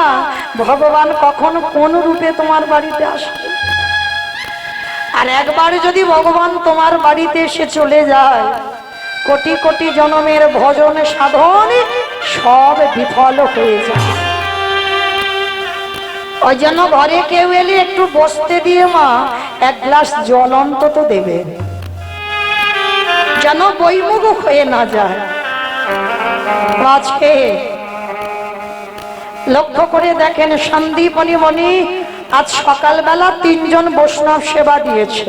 ভগবান কখন কোন রূপে তোমার বাড়িতে আসবে। আর একবার যদি ভগবান তোমার বাড়িতে এসে চলে যায়, কোটি কোটি জন্মের ভজন সাধন সব বিফল হয়ে যায়। ওই জন্য ঘরে কেউ এলে একটু বসতে দিয়ে মা 1 গ্লাস জল অন্তত দেবে, যেন বইমুখ হয়ে না যায়। আজকে লক্ষ্য করে দেখেন, সন্দীপনী মণি আজ সকালবেলা 3 জন বৈষ্ণব সেবা দিয়েছে।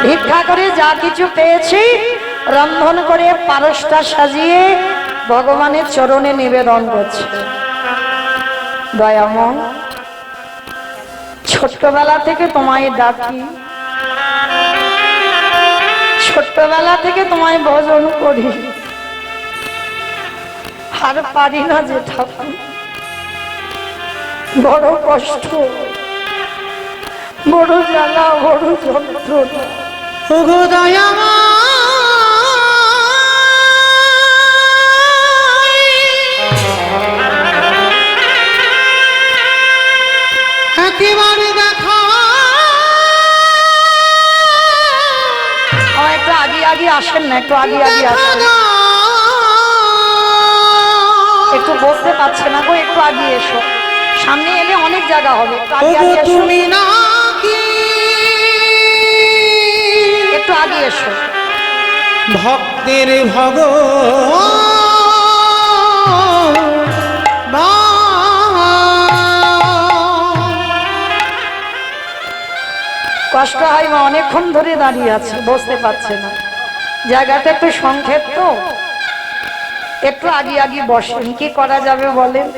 ভিক্ষা করে যা কিছু পেয়েছি রন্ধন করে পারসটা সাজিয়ে ভগবানের চরণে নিবেদন করছে। দয়াময়, ছোট্টবেলা থেকে তোমায় ডাকি, ছোট্টবেলা থেকে তোমায় ভজন করি, আর পারি না যে ঠাকুর, বড় কষ্ট, বড় জ্বালা, বড় যন্ত্রণা। ওগো দয়াময়, একেবারে দেখা। একটু আগে আগে আসেন না, একটু আগে আগে আসেন। একটু বসতে পারছে না গো, একটু আগে এসো, সামনে এলে অনেক জায়গা হবে। একটু আগে আগে এসো, তুমি নাকি একটু আগে এসো। ভক্তের কষ্ট হয় মা, অনেকক্ষণ ধরে দাঁড়িয়ে আছে, বসতে পারছে না, জায়গাটা একটু সংক্ষেপ তো, একটু আগে আগে বসেন, কি করা যাবে বলেন?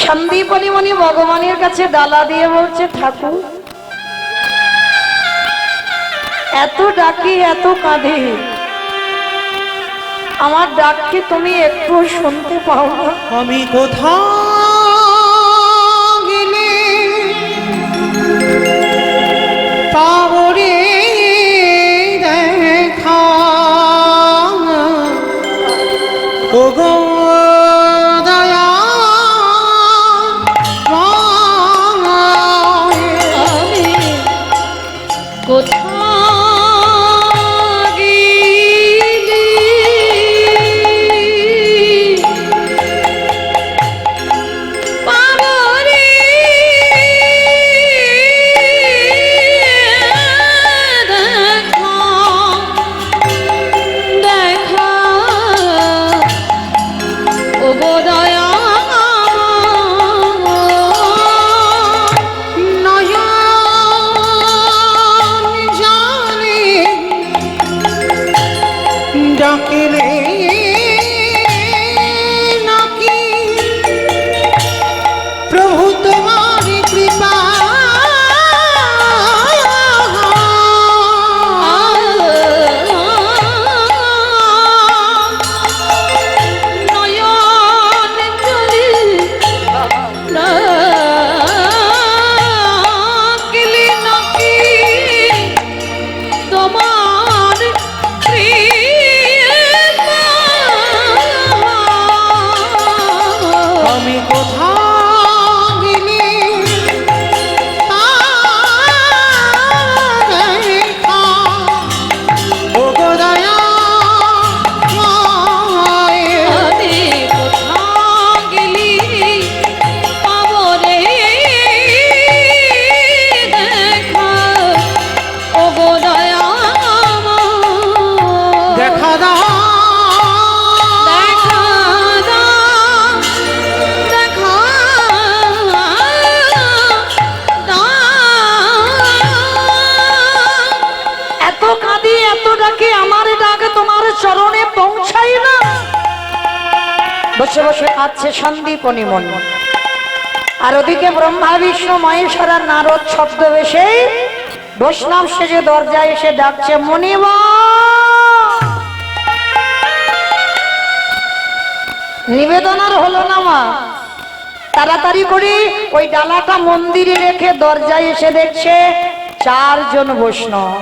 সন্দীপনী মণি ভগবানের কাছে ডালা দিয়ে বলছে, ঠাকুর এত ডাকি, এত কাঁদে, আমার ডাককে তুমি একটু শুনতে পাও না? আমি কোথাও গেলে চরণে পৌঁছাই না। বসে বসে কাঁদছে সন্দীপনী মনি। আর ওদিকে ব্রহ্মা বিষ্ণু মহেশ্বর আর নারদ ছদ্মবেশে বৈষ্ণব সেজে দরজায় এসে ডাকছে, মণিমা। নিবেদন আর হলো না মা, তাড়াতাড়ি করে ওই ডালাটা মন্দিরে রেখে দরজায় এসে দেখছে 4 জন বৈষ্ণব।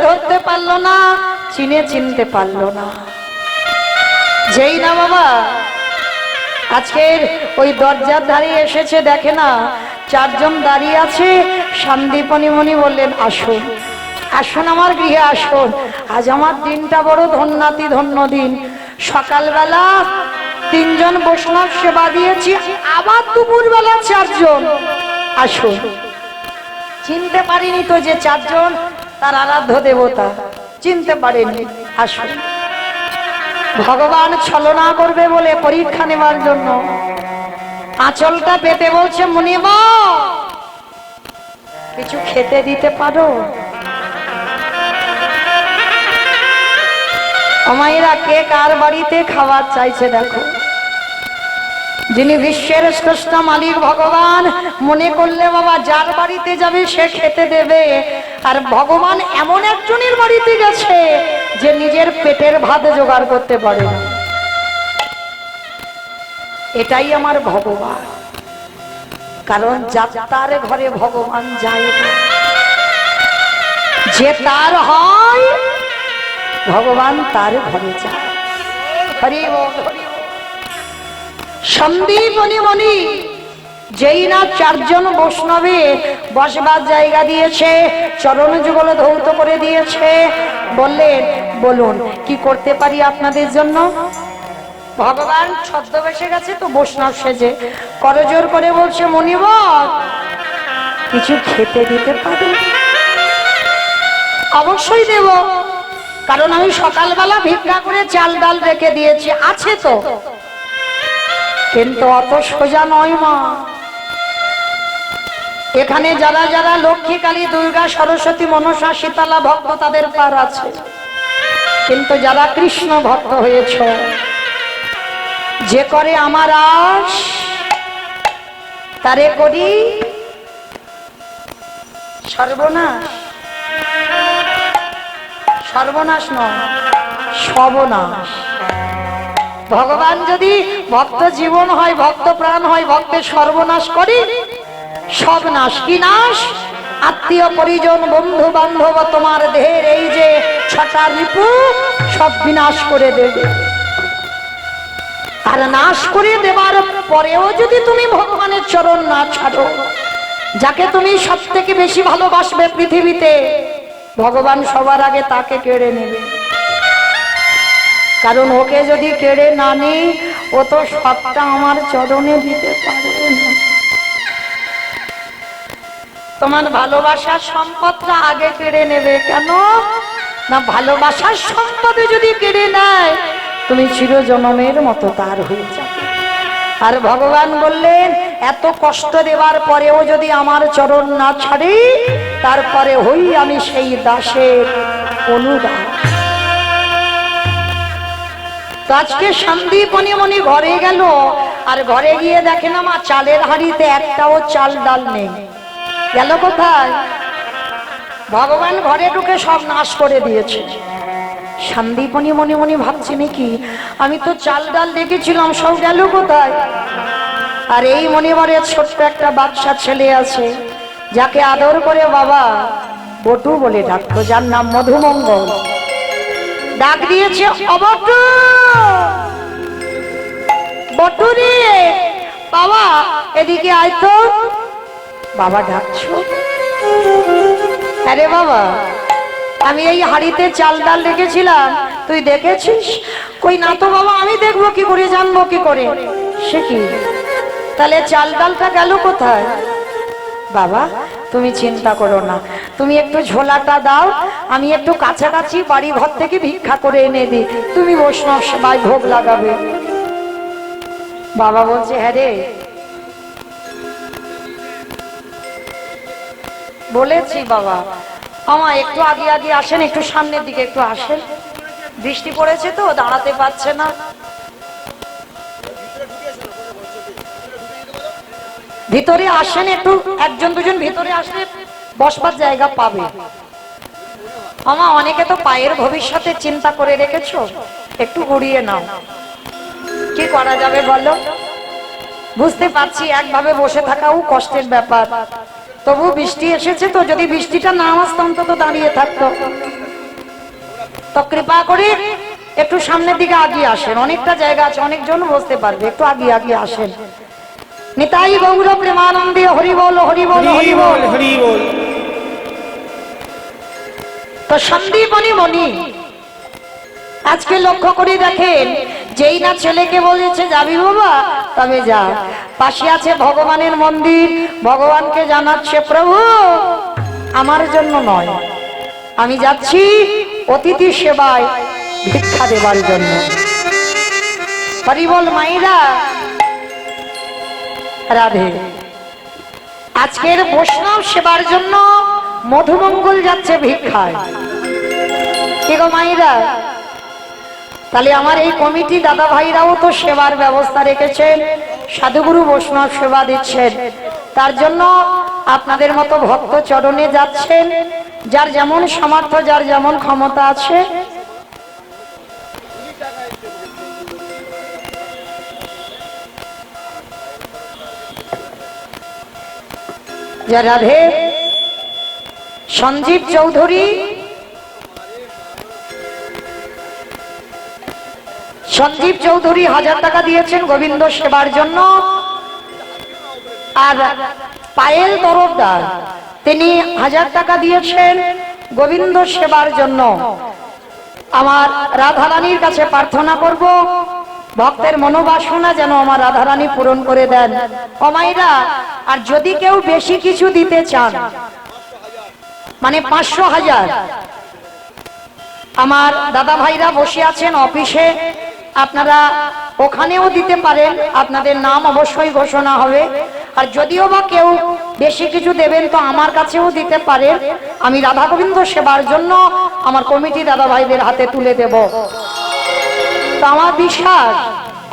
ধরতে পারলো না, চিনতে পারলো না। যেই না বাবা আজকের ওই দরজার ধারে এসেছে, দেখে না 4 জন দাঁড়িয়ে আছে। সন্দীপনী মনি বললেন, আসুন আসুন আমার গৃহে আসুন। আজ আমার দিনটা বড় ধন্যাতি ধন্য দিন। সকালবেলা 3 জন বৈষ্ণব সেবা দিয়েছি, আবার দুপুরবেলা 4 জন। আসুন। চিনতে পারিনি তো যে 4 জন তার আরাধ্য দেবতা, চিনতে পারেনি। আসুন। ভগবান ছলনা করবে বলে পরীক্ষা নেবার জন্য আঁচলটা পেতে বলছে, মুনিমা কিছু খেতে দিতে পারো? আমায়রা কে কার বাড়িতে খাবার চাইছে দেখো। যিনি বিশ্বের স্রষ্টা মালিক ভগবান, মনে করলে বাবা যার বাড়িতে যাবে সে খেতে দেবে। আর ভগবান এমন একজনের বাড়িতে গেছে যে নিজের পেটের ভাত জোগাড় করতে পারে না। এটাই আমার ভগবান। কারণ যার ঘরে ভগবান যায় না, যে তার হয় ভগবান তার ঘরে যায়। হরি বল, হরি বল। সন্দীপনী মনি যেই না 4 জন বৈষ্ণবে বসবার জায়গা দিয়েছে, চরণ যুগল ধৌত করে দিয়েছে, বললেন, বলুন কি করতে পারি আপনাদের জন্য? ভগবান ছদ্মবেশে গেছে তো বৈষ্ণব সেজে, করজোর করে বলছে, মনিবর কিছু খেতে দিতে পারি? অবশ্যই দেব, কারণ আমি সকালবেলা ভিক্ষা করে চাল ডাল রেখে দিয়েছি, আছে তো। কিন্তু অত সোজা নয় মা। এখানে যারা যারা লক্ষ্মী, কালী, দুর্গা, সরস্বতী, মনসা, শীতলা ভক্ত তাদের পার আছে, কিন্তু যারা কৃষ্ণ ভক্ত হয়েছ, যে করে আমার আশ তারে করি সর্বনাশ। সর্বনাশ নয়, সর্বনাশ। ভগবান যদি ভক্ত জীবন হয়, ভক্ত প্রাণ হয়, ভক্তের সর্বনাশ করি, সব নাশ। কি নাশ? আত্মীয় পরিজন, বন্ধু বান্ধব, তোমার দেহের এই যে 6টা রিপু সব বিনাশ করে দেবে। আর নাশ করে দেবার পরেও যদি তুমি ভগবানের চরণ না ছাড়ো, যাকে তুমি সব থেকে বেশি ভালোবাসবে পৃথিবীতে, ভগবান সবার আগে তাকে কেড়ে নেবে। কারণ ওকে যদি কেড়ে না নি, ও তো সবটা আমার চরণে দিতে পারবে না। তোমার ভালোবাসার সম্পদটা আগে কেড়ে নেবে। কেন না, ভালোবাসার সম্পদে যদি কেড়ে নেয়, তুমি চিরজনমের মতো তার হয়ে যাবে। আর ভগবান বললেন, এত কষ্ট দেবার পরেও যদি আমার চরণ না ছাড়ি, তারপরে হই আমি সেই দাসের অনুদান। তো আজকে সন্দীপনী মনি ঘরে গেল, আর ঘরে গিয়ে দেখে না মা চালের হাঁড়িতে একটাও চাল ডাল নেই। গেল কোথায়? ভগবান ঘরে ঢুকে সব নাশ করে দিয়েছে। সন্দীপনী মনে মনে ভাবছে, নাকি আমি তো চাল ডাল রেখেছিলাম, সব গেল কোথায়? আর এই মনিবরের ছোট্ট একটা বাচ্চা ছেলে আছে, যাকে আদর করে বাবা বটু বলে ডাকতো, যার নাম মধুমঙ্গল। ডাক দিয়েছে, অবটু, বটু রে বাবা এদিকে আয় তো। বাবা ডাকছো? আরে বাবা, আমি এই হাড়িতে চাল ডাল রেখেছিলাম, তুই দেখেছিস? কই না তো বাবা, আমি দেখবো কি করে, জানবো কি করে? সে কি, তাহলে চাল ডালটা গেল কোথায়? বাবা তুমি চিন্তা করো না, তুমি একটু ঝোলাটা দাও, আমি একটু কাছাকাছি বাড়ি ঘর থেকে ভিক্ষা করে এনে দিই, তুমি বৈষ্ণব সেবায় ভোগ লাগাবে। বাবা বলছে, হ্যাঁ রে বলেছি বাবা, আমা একটু আগে আগে আসেন, একটু সামনের দিকে একটু আসেন, বৃষ্টি পড়েছে তো দাঁড়াতে পারছে না। ভিতরে আসেন একটু, একজন দুজন ভিতরে আসলে বসবার জায়গা পাবে। আমা অনেকে তো পায়ের ভবিষ্যতে চিন্তা করে রেখেছো, একটু ঘুরিয়ে নাও, কি করা যাবে বলো? বুঝতে পারছি একভাবে বসে থাকাও কষ্টের ব্যাপার, তবু বৃষ্টি এসেছে তো, যদি বৃষ্টিটা না আসতো অন্তত দাঁড়িয়ে থাকতো। তো কৃপা করে একটু সামনের দিকে আগিয়ে আসেন, অনেকটা জায়গা আছে, অনেকজন বসতে পারবে, একটু আগিয়ে আগিয়ে আসেন। নিতাই গৌর প্রেমানন্দে হরি বল হরি বল হরি বল হরি বল। তো সন্দীপনী মণি আজকে লক্ষ্য করে দেখেন, যেই না ছেলেকে বলেছে যাবি বাবা তবে যা, পাশে আছে ভগবানের মন্দির, ভগবানকে জানাচ্ছে প্রভু আমার জন্য নয়, আমি যাচ্ছি অতিথি সেবায় ভিক্ষা দেবার জন্য। হরি বল মাইরা রাধে। আজকের বৈষ্ণব সেবার জন্য মধুমঙ্গল যাচ্ছে ভিক্ষায়, কি গো মাইরা? তাহলে আমার এই কমিটি দাদা ভাইরাও তো সেবার ব্যবস্থা রেখেছেন, সাধুগুরু বৈষ্ণব সেবা দিচ্ছেন, তার জন্য আপনাদের মতো ভক্ত চরণে যাচ্ছেন, যার যেমন সামর্থ্য যার যেমন ক্ষমতা আছে। রাধে। সঞ্জীব চৌধুরী, সঞ্জীব চৌধুরী 1000 টাকা দিয়েছেন গোবিন্দ সেবার জন্য। আর পায়েল তরফদার তিনি 1000 টাকা দিয়েছেন গোবিন্দ সেবার জন্য। আমার রাধারানীর কাছে প্রার্থনা করব, ভক্তের মনোবাসনা যেন আমার রাধারানী পূরণ করে দেন। অমাইরা, আর যদি কেউ বেশি কিছু দিতে চান, মানে 500 1000, আমার দাদা ভাইরা বসে আছেন অফিসে, আপনারা ওখানেও দিতে পারেন, আপনাদের নাম অবশ্যই ঘোষণা হবে। আর যদিও বা কেউ বেশি কিছু দেবেন তো আমার কাছেও দিতে পারেন, আমি রাধা গোবিন্দ সেবার জন্য আমার কমিটি দাদা ভাইদের হাতে তুলে দেব। তো আমার বিশ্বাস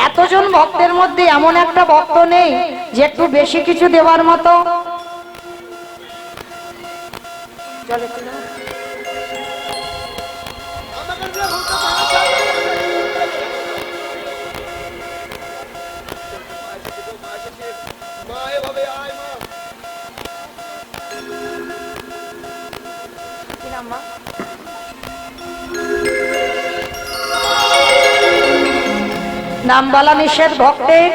এতজন ভক্তের মধ্যে এমন একটা ভক্ত নেই যে একটু বেশি কিছু দেওয়ার মতো। নাম বলা নিষেধ ভক্তের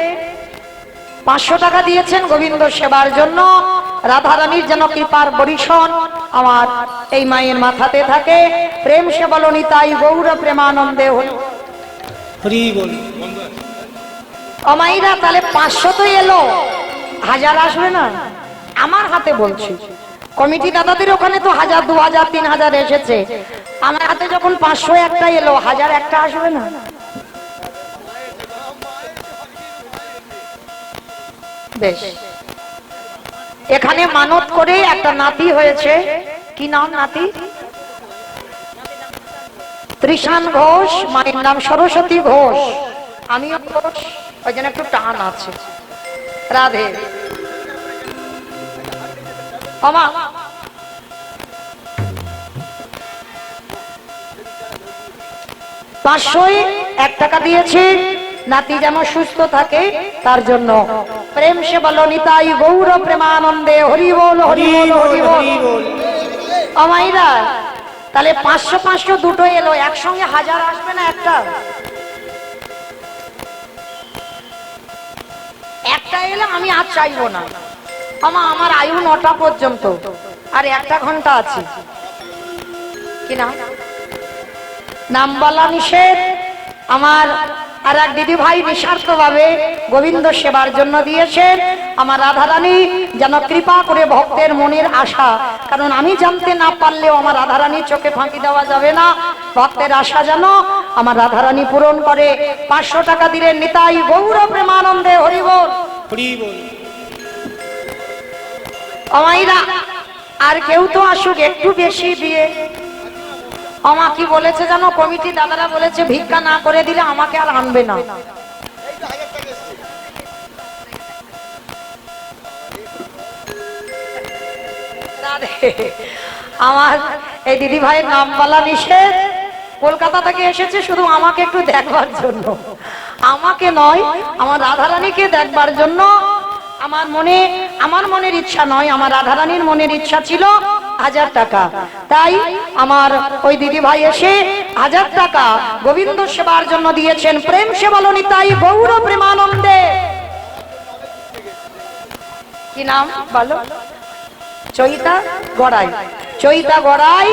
500 টাকা দিয়েছেন গোবিন্দ সেবার জন্য। রাধারানীর যেন কৃপার বরিশন আমার এই মায়ের মাথাতে থাকে। প্রেম সে বলো নিতাই গৌর প্রেমানন্দে হরি বল। অমাইরা, তাহলে 500 তো এলো, 1000 আসবে না? আমার হাতে বলছি, কমিটি দাদাদের ওখানে তো 1000 2000 3000 এসেছে, আমার হাতে যখন 500 একটা এলো, 1000 একটা আসবে না? বেশ, এখানে মানত করে একটা নাতি হয়েছে, কি নাম নাতি? ত্রিশান ঘোষ, মায়ের নাম সরস্বতী ঘোষ, আমিও ঘোষ, ওই জন্য একটু টান আছে। রাধে। আমা 501 টাকা দিয়েছি, নাতি যেন সুস্থ থাকে তার জন্য। প্রেম সে বলো নিতাই গৌর প্রেমানন্দে হরি বল হরি বল হরি বল। আমাইরা, তাহলে 500 500 দুটো এলো, একসঙ্গে 1000 আসবে না? একটা এলে আমি আর চাইবো না। আমার আয়ু 9টা পর্যন্ত, আর 1 ঘন্টা আছে কিনা? নাম বলা নিষেধ। আমার আর এক দিদি ভাই নিঃস্বার্থ ভাবে গোবিন্দ সেবার জন্য দিয়েছেন। আমার রাধারানী যেন কৃপা করে ভক্তের মনের আশা, কারণ আমি জানতে না পারলেও আমার রাধারানীর চোখে ফাঁকি দেওয়া যাবে না, ভক্তের আশা যেন আমার রাধারানী পূরণ করে। 500 টাকা দিলেন নিতাই গৌর প্রেমানন্দে হরি বল। হরি বল। আমাইরা আর কেউ তো আসুক, একটু বেশি দিয়ে। আমা কি বলেছে জানো, কমিটি দাদারা বলেছে ভিক্ষা না করে দিলে আমাকে আর আনবে না। আমার এই দিদি ভাইয়ের নাম বলা নিষেধ, কলকাতা থেকে এসেছে শুধু আমাকে একটু দেখবার জন্য, আমাকে নয় আমার রাধারানীকে দেখবার জন্য। আমার মনের ইচ্ছা নয়, আমার রাধারানীর মনের ইচ্ছা ছিল 1000 টাকা। তাই আমার ওই দিদি ভাই এসে 1000 টাকা গোবিন্দ সেবার জন্য দিয়েছেন। প্রেম সে বলনি তাই গৌর প্রেমানন্দে। কি নাম বলো? চৈতা গড়াই। চৈতা গড়াই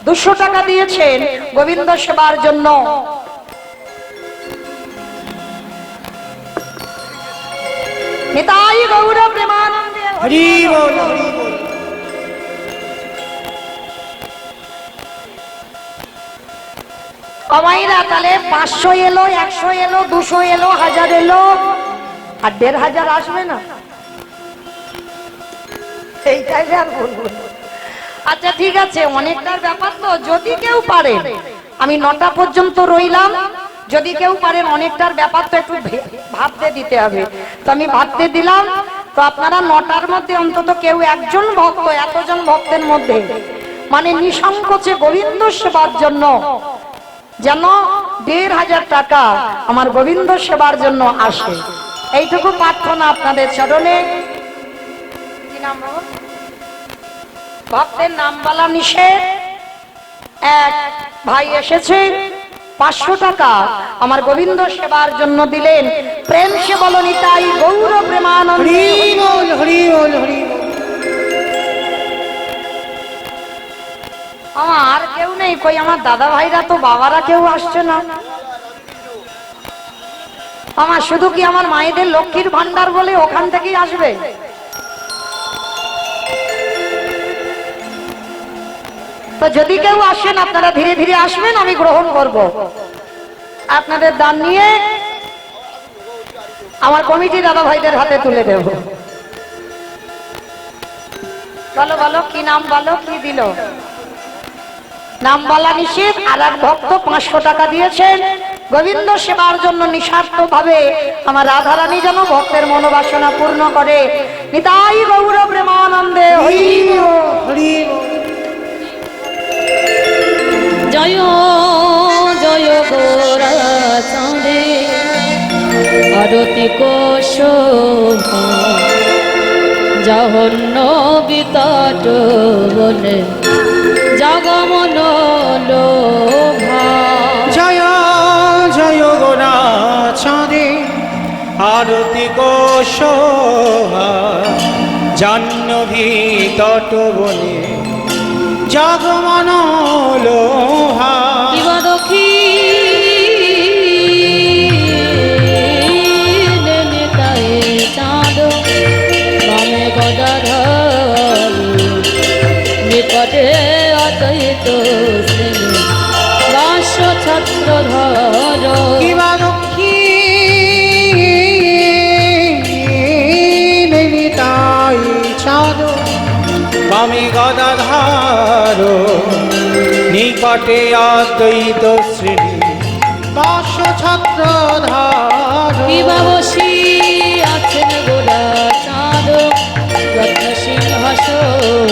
200 টাকা দিয়েছেন গোবিন্দ সেবার জন্য। নিতাই গৌর প্রেমানন্দে। হরি বল হরি বল। কমাইরা তাহলে 500 এলো, 100 এলো, 200 এলো, 1000 এলো, আর 1500 আসবে না? এইটাই আর বলবো। আচ্ছা ঠিক আছে, অনেকটার ব্যাপার তো, যদি কেউ পারে, আমি 9টা পর্যন্ত রইলাম, যদি কেউ পারেন, অনেকটার ব্যাপার তো একটু ভাবতে দিতে হবে, তো আমি ভাবতে দিলাম। তো আপনারা 9টার মধ্যে অন্তত কেউ একজন ভক্ত, এতজন ভক্তের মধ্যে মানে নিঃসংকোচে গোবিন্দ সেবার জন্য যেন 1500 টাকা আমার গোবিন্দ সেবার জন্য আসে, এইটুকু প্রার্থনা আপনাদের চরণে। কি নাম বাবা? ভক্তের নাম বলা নিষেধ। এক ভাই এসেছে 500 টাকা আমার গোবিন্দ সেবার জন্য দিলেন। প্রেম সে বলনি তাই গৌর প্রেমানন্দ। হরি বল হরি বল হরি বল। আমার কেউ নেই কই, আমার দাদা ভাইরা তো বাবারা কেউ আসছে না। আমার শুধু কি আমার মায়েদের লক্ষ্মীর ভান্ডার বলে ওখান থেকেই আসবে? তো যদি কেউ আসেন আপনারা ধীরে ধীরে আসবেন, আমি গ্রহণ করব। আপনাদের দান নিয়ে আমার কমিটি দাদা ভাইদের হাতে তুলে দেব। বলো বলো কি নাম বলো, কি দিল? নাম বলা নিষেধ। আর এক ভক্ত 500 টাকা দিয়েছেন গোবিন্দ সেবার জন্য নিঃস্বার্থ ভাবে। আমার রাধারানী যেন ভক্তের মনোবাসনা পূর্ণ করে। নিতাই গৌর প্রেমানন্দে। হরি হরি বল। জয় জয় গোরা চাঁদে আরতি কোশ জহন্ন বিতট বলে জগমন লোভা। জয় জয় গোরা চাঁদে আরতি কোশ জাহ্নবী তট বনে জগমন লোহা। দিবাদখী চাঁদ বামে গদাধর নিকটে অদ্বৈত দাস ছত্র ধর। দিবাদক্ষী নিতাই চাঁদ বামে গদাধার নিকটে অদ্বৈত শ্রেণী দাস ছত্রধর। বিবাবসী আছেন গোরা চাঁদ রত্ন সিংহাসন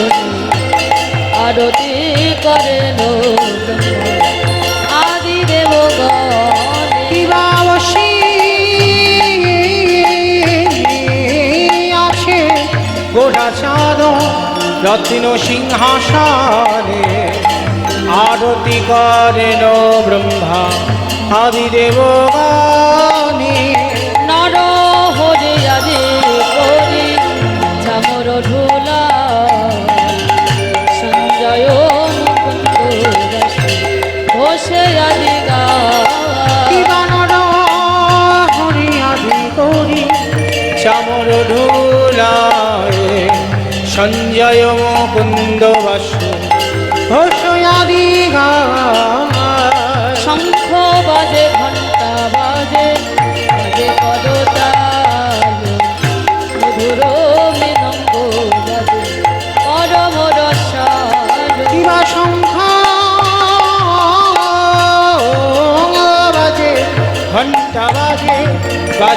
আরতি করেন আদি দেবগণ। দিবাবসী আছে গোরা চাঁদ রত্ন সিংহাসনে আরতি করেন ব্রহ্মা আদি দেবগণে। নর হরে আদি করি ঝামর ঢোলা সঞ্জয় মুকুন্দ দাস ঘোষে আদি গা। দিবানর হরি আদি করি চামর ঢোলায় সঞ্জয় মুকুন্দ বাসু ঘোষয়াদি গায়। শঙ্খ বাজে ঘণ্টা বাজে বাজে পদতাল মধুর মৃদঙ্গ বাজে পর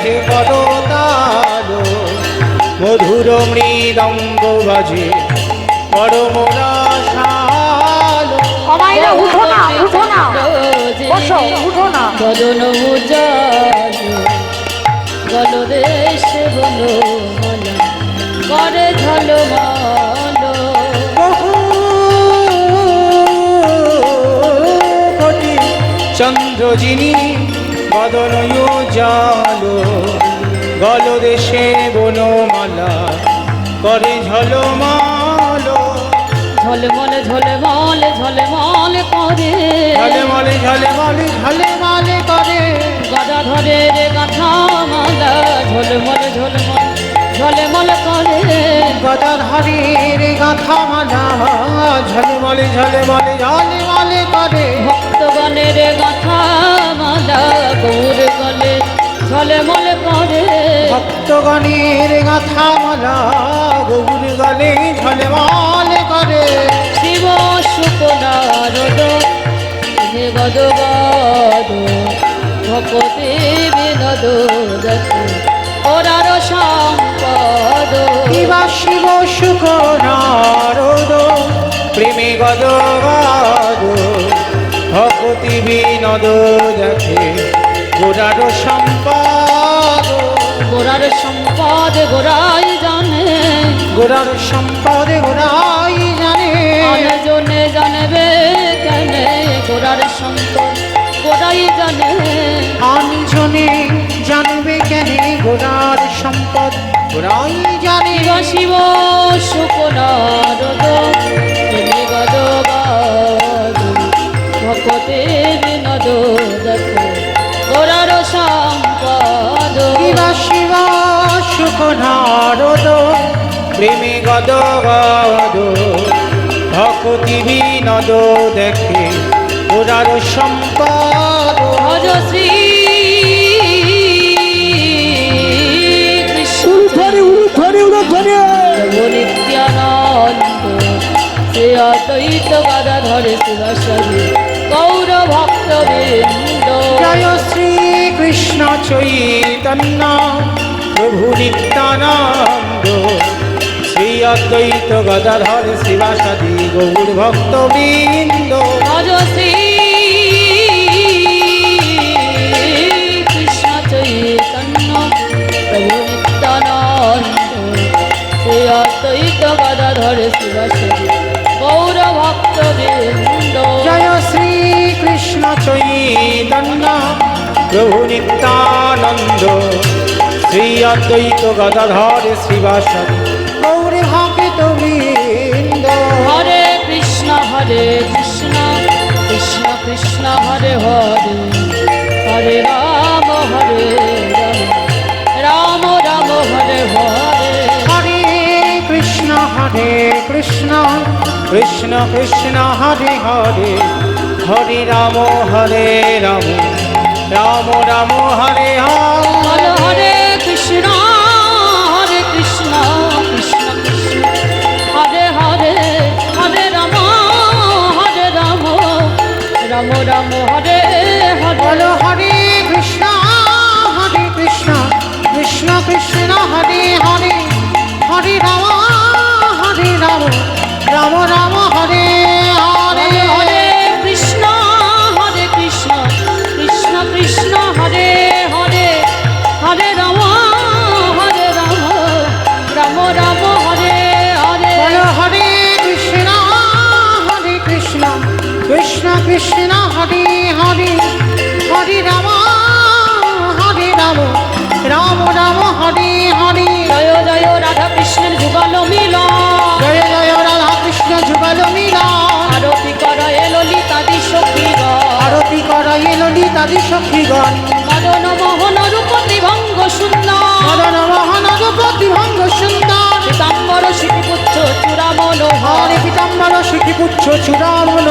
বাজে পদতাল মধুর মৃদঙ্গ বাজে পরম রসাল অমাইরা উঠো না, উঠো না, বসো, উঠো না। বদন উজাল গলদেশে বলো মালা করে ঝলমল বহু কোটি চন্দ্র যিনি বদন উজাল গলদেশে বনমালা করে ঝলমল ঝলমল ঝলমল ঝলমল করে ঝলমলে ঝলমলে ঝলমলে করে গদাধরের গাথা মালা ঝলমল ঝলমল ঝলমল করে গদাধারীর গাথা মালা ঝলমলে ঝলমলে ঝলমলে করে ভক্তগণের গাথা মালা গৌর গলে ঝলমল করে ভক্তগণের গাথা মালা গৌর গলে ঝলমলে করে শিব শুকনারদ হে গদ গদ ভকতি বিনোদ দেখে ওরার সম্পদ শিবা শিব সুখ নারদ প্রেমে গদ গদ ভকতি বিনোদ দেখে গোরার সম্পদ গোরার সম্পদ গোরাই জানে গোরার সম্পদ গোরাই জানে জনে জানবে কেন গোরার সম্পদ গোরাই জানে আনজনে জানবে কেন গোরার সম্পদ গোরাই জানে শিব শিব শুকনারদ প্রেমে গদ গদ ভকতে বিনোদ দেখো গোরার সম্পদ শিবা শিব সুখ নারদ প্রেমে গদ গদ ভকতি বিনোদ দেখে গোরার সম্পদ ভজ শ্রী কৃষ্ণ প্রভু নিত্যানন্দ সে অদ্বৈত গদাধর শিবাসাদি গৌর ভক্ত বৃন্দ জয় শ্রী কৃষ্ণ চৈতন্য প্রভু নিত্যানন্দ শ্রী অদ্বৈত গদাধর শিবাসাদি গৌর ভক্ত বৃন্দ ভজ শ্রী কৃষ্ণ চৈতন্য প্রভু নিত্যানন্দ সে অদ্বৈত গদাধর শিবাসাদি গৌর ভক্ত বৃন্দ জয় শ্রী কৃষ্ণ চৈতন্য প্রভু নিত্যানন্দ শ্রী অদ্বৈত গদাধর শিবাসাদি গৌর ভক্ত বৃন্দ হরে কৃষ্ণ কৃষ্ণ কৃষ্ণ হরে হরে হরে রাম রাম রাম হরে হরে হরে কৃষ্ণ কৃষ্ণ কৃষ্ণ হরে হরে হরে রাম রাম রাম রাম হরে হরে হরে হরে কৃষ্ণ কৃষ্ণ কৃষ্ণ হরে হরে হরে রাম রাম রাম হরে হরে বলো হরে কৃষ্ণ কৃষ্ণ কৃষ্ণ হরে হরে হরে রাম রাম রাম হরে হরে হরে কৃষ্ণ কৃষ্ণ কৃষ্ণ হরে হরে হরে রাম রাম রাম হরে হরে বলো হরে কৃষ্ণ কৃষ্ণ কৃষ্ণ হরে হরে হরে রাম রাম রাম হরে হরে জয় জয় রাধা কৃষ্ণের যুগল মিল জয় জয় রাধা কৃষ্ণ যুগল মিলা আরতি করায় ললিতাদি সখীর আরতি করাই ললিতাদি সখীগণ মদন মোহন রূপ ত্রিভঙ্গ সুন্দর মদন মোহন রূপতি ভঙ্গ সুন্দর পীতাম্বর শিখিপুচ্ছ চূড়ামন হরে পীতাম্বর সুখীপুচ্ছ চূড়ামন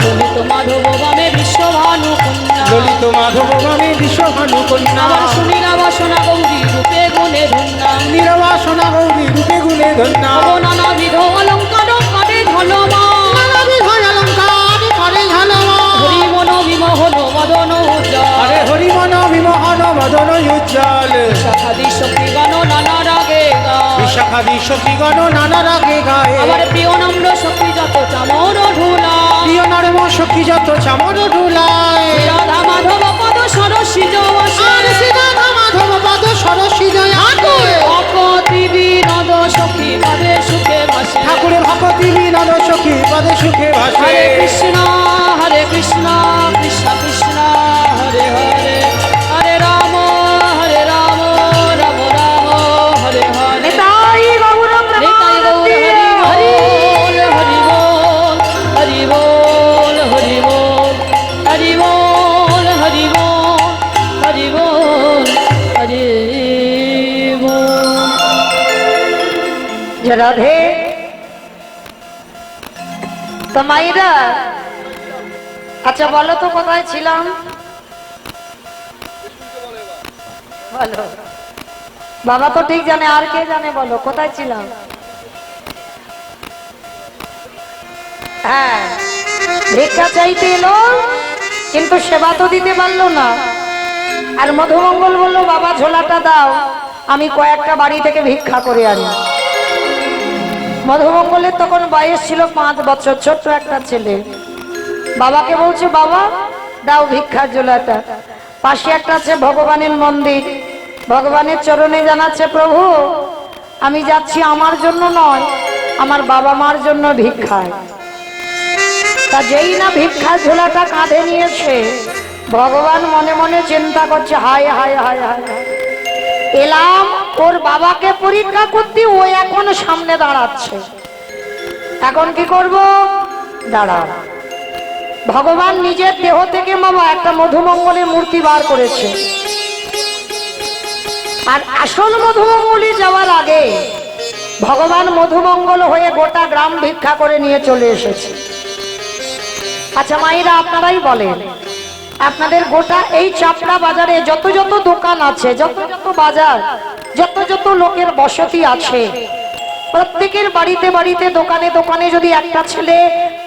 ললিত মাধব বামে বিশ্বভানু কন্যা ললিত মাধব নামে বিশ্বভানু কন্যা আমার সুনীলা বাসনা গৌরী রূপে গুণে ধন্যা নিরবাসনা গৌরী রূপে গুণে ধন্যা নানাবিধ অলঙ্কার করে ধনমা নানাবিধ অলঙ্কার করে ঝলমা হরি মন বিমোহন মদন উজ্জ্বল হরে হরি মন বিমোহন মদন উজ্জ্বল শাখাদি শক্তিগণ নানা রাগে গায় বিশাখাদি সখীগণ নানা রাগে গায়ে আমার প্রিয় নম্র শক্তি যত চামর ঢুলা প্রিয় নরম সখী যত চামর ডুলায় রাধা মাধব পদ সরসী আর শ্রীরাধা মাধব পদ সরসী জয় ভকতি বিনোদ সখী পদে সুখে ভাসে ঠাকুরের ভকতি বিনোদ সখী পদে সুখে ভাসে হরে কৃষ্ণ কৃষ্ণ কৃষ্ণ হরে হরে হরে রাম রাম রাম হরে হরে নিতাই গৌর নিতাই গৌর হরি বল হরি বল হরি বল হরি বল হরি বল হরি বল হরি বল। যে রাধে তো মাইরা, আচ্ছা বলো তো কোথায় ছিলাম? বলো, বাবা তো ঠিক জানে, আর কে জানে? বলো কোথায় ছিলাম? হ্যাঁ, ভিক্ষা চাইতে এলো কিন্তু সেবা তো দিতে পারলো না। আর মধুমঙ্গল বললো, বাবা ঝোলাটা দাও, আমি কয়েকটা বাড়ি থেকে ভিক্ষা করে আনি। মধুমঙ্গলের তখন বয়স ছিল 5 বছর, ছোট্ট একটা ছেলে। বাবাকে বলছে, বাবা দাও ভিক্ষার ঝোলাটা। পাশে একটা আছে ভগবানের মন্দির, ভগবানের চরণে জানাচ্ছে, প্রভু আমি যাচ্ছি আমার জন্য নয়, আমার বাবা মার জন্য ভিক্ষায়। তা যেই না ভিক্ষার ঝোলাটা কাঁধে নিয়েছে, ভগবান মনে মনে চিন্তা করছে, হায় হায় হায় হায় হায়, এলাম ওর বাবাকে পরীক্ষা করতে, ও এখন সামনে দাঁড়াচ্ছে, এখন কি করব? দাঁড়াও। ভগবান নিজের দেহ থেকে বাবা একটা মধুমঙ্গলের মূর্তি বার করেছে। আর আসল মধুমঙ্গলে যাওয়ার আগে ভগবান মধুমঙ্গল হয়ে গোটা গ্রাম ভিক্ষা করে নিয়ে চলে এসেছে। আচ্ছা মায়েরা, আপনারাই বলেন, আপনাদের গোটা এই চাপড়া বাজারে যত যত দোকান আছে, যত যত বাজার, যত যত লোকের বসতি আছে, প্রত্যেকের বাড়িতে বাড়িতে দোকানে দোকানে যদি একটা ছেলে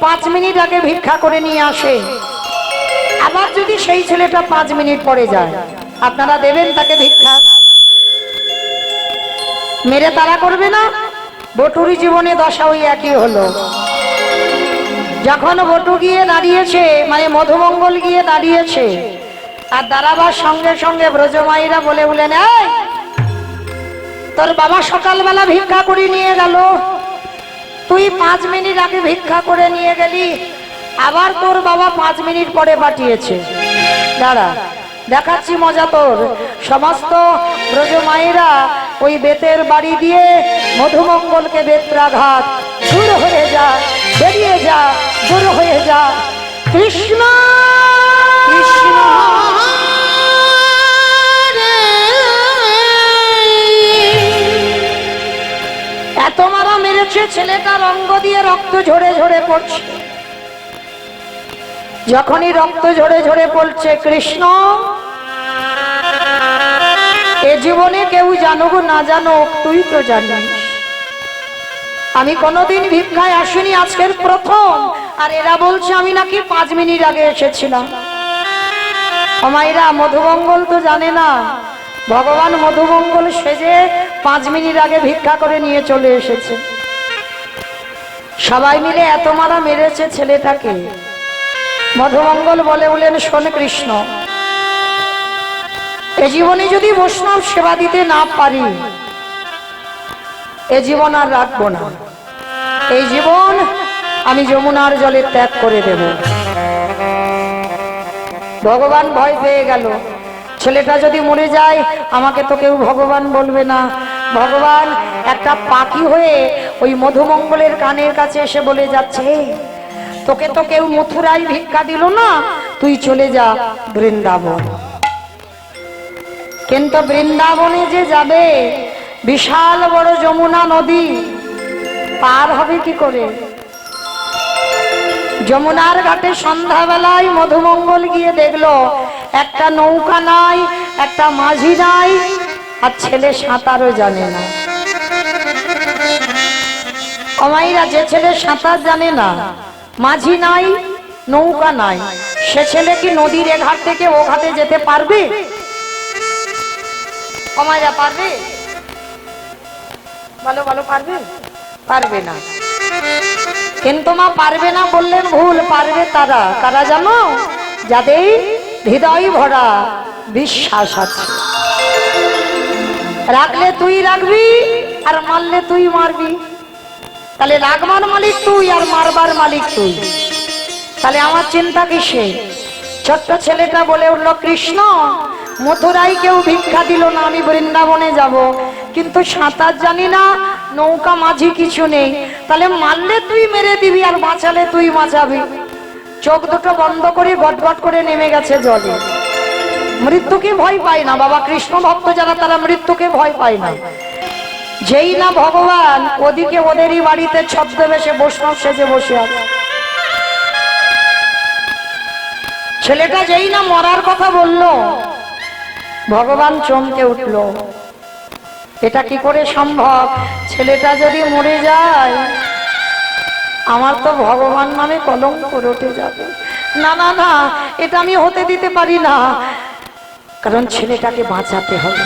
5 মিনিট আগে ভিক্ষা করে নিয়ে আসে, আবার যদি সেই ছেলেটা 5 মিনিট পরে যায়, আপনারা দেবেন তাকে ভিক্ষা? মেরে তারা করবে না? বটুরি জীবনে দশা ওই একই হলো। যখন বটু গিয়ে দাঁড়িয়েছে, মানে মধুমঙ্গল গিয়ে দাঁড়িয়েছে, আর দাঁড়াবার সঙ্গে সঙ্গে ব্রজমাইরা বলে বলেন, এই তোর বাবা সকালবেলা ভিক্ষা করে নিয়ে গেল, তুই 5 মিনিট আগে ভিক্ষা করে নিয়ে গেলি, আবার তোর বাবা 5 মিনিট পরে পাঠিয়েছে। দাঁড়া, দেখাচ্ছি মজা তোর। সমস্ত ব্রজমাইরা ওই বেতের বাড়ি দিয়ে মধুমঙ্গলকে বেত্রাঘাত, দূর হয়ে যা, বেরিয়ে যা, দূর হয়ে যা, কৃষ্ণ কৃষ্ণ এত মারা মেরেছে, ছেলেটার অঙ্গ দিয়ে রক্ত ঝরে ঝরে পড়ছে। যখনই রক্ত ঝরে ঝরে পড়ছে, কৃষ্ণ এ জীবনে কেউ জানুক না জানুক, তুই তো জানিস আমি কোনোদিন ভিক্ষায় আসিনি, আজকের প্রথম। আর এরা বলছে আমি নাকি 5 মিনিট আগে এসেছিলাম। আমায়রা, মধুমঙ্গল তো জানে না ভগবান মধুমঙ্গল সেজে 5 মিনিট আগে ভিক্ষা করে নিয়ে চলে এসেছে। সবাই মিলে এত মারা মেরেছে ছেলেটাকে। মধুমঙ্গল বলে বলেন, শোন কৃষ্ণ, এ জীবনে যদি বৈষ্ণব সেবা দিতে না পারি, এ জীবন আর রাখবো না। এই জীবন আমি যমুনার জলে ত্যাগ করে দেব। ভগবান ভয় পেয়ে গেল, ছেলেটা যদি মরে যায় আমাকে তো কেউ ভগবান বলবে না। ভগবান একটা পাখি হয়ে ওই মধুমঙ্গলের কানের কাছে এসে বলে যাচ্ছে, তোকে তো কেউ মথুরায় ভিক্ষা দিল না, তুই চলে যা বৃন্দাবন। কিন্তু বৃন্দাবনে যে যাবে, বিশাল বড় যমুনা নদী, পার হবে কি করে? যমুনার ঘাটে সন্ধ্যাবেলায় মধুমঙ্গল গিয়ে দেখলো একটা নৌকা নাই, একটা মাঝি নাই, আর ছেলে সাঁতারও জানে না। অমাইরা, যে ছেলে সাঁতার জানে না, মাঝি নাই, নৌকা নাই, সে ছেলে কি নদীর এ ঘাট থেকে ও ঘাটে যেতে পারবে? কমাইরা পারবে? ভালো ভালো পারবে? পারবে না। কিন্তু মা পারবে না বললেন ভুল, পারবে তারা। কারা জানো? যাদের হৃদয় ভরা বিশ্বাস আছে। রাখলে তুই রাখবি আর মারলে তুই মারবি। তাহলে রাখবার মালিক তুই আর মারবার মালিক তুই। তাহলে আমার চিন্তা কিসে? ছোট্ট ছেলেটা বলে উঠল, কৃষ্ণ মথুরায় কেউ ভিক্ষা দিল না, আমি বৃন্দাবনে যাব, কিন্তু সাঁতার জানি না, নৌকা মাঝি কিছু নেই। তাহলে মারলে তুই মেরে দিবি আর বাঁচালে তুই বাঁচাবি। চোখ দুটো বন্ধ করে গটগট করে নেমে গেছে জলে। মৃত্যুকে ভয় পায় না বাবা। কৃষ্ণ ভক্ত যারা তারা মৃত্যুকে ভয় পায় না। যেই না ভগবান ওদিকে ওদেরই বাড়িতে ছদ্মবেশে বৈষ্ণব সেজে বসে আছে। ছেলেটা যেই না মরার কথা বলল, ভগবান চমকে উঠল। এটা কি করে সম্ভব? ছেলেটা যদি মরে যায় আমার তো ভগবান নামে কলঙ্ক রটে যাবে। না না না, এটা আমি হতে দিতে পারি না, কারণ ছেলেটাকে বাঁচাতে হবে।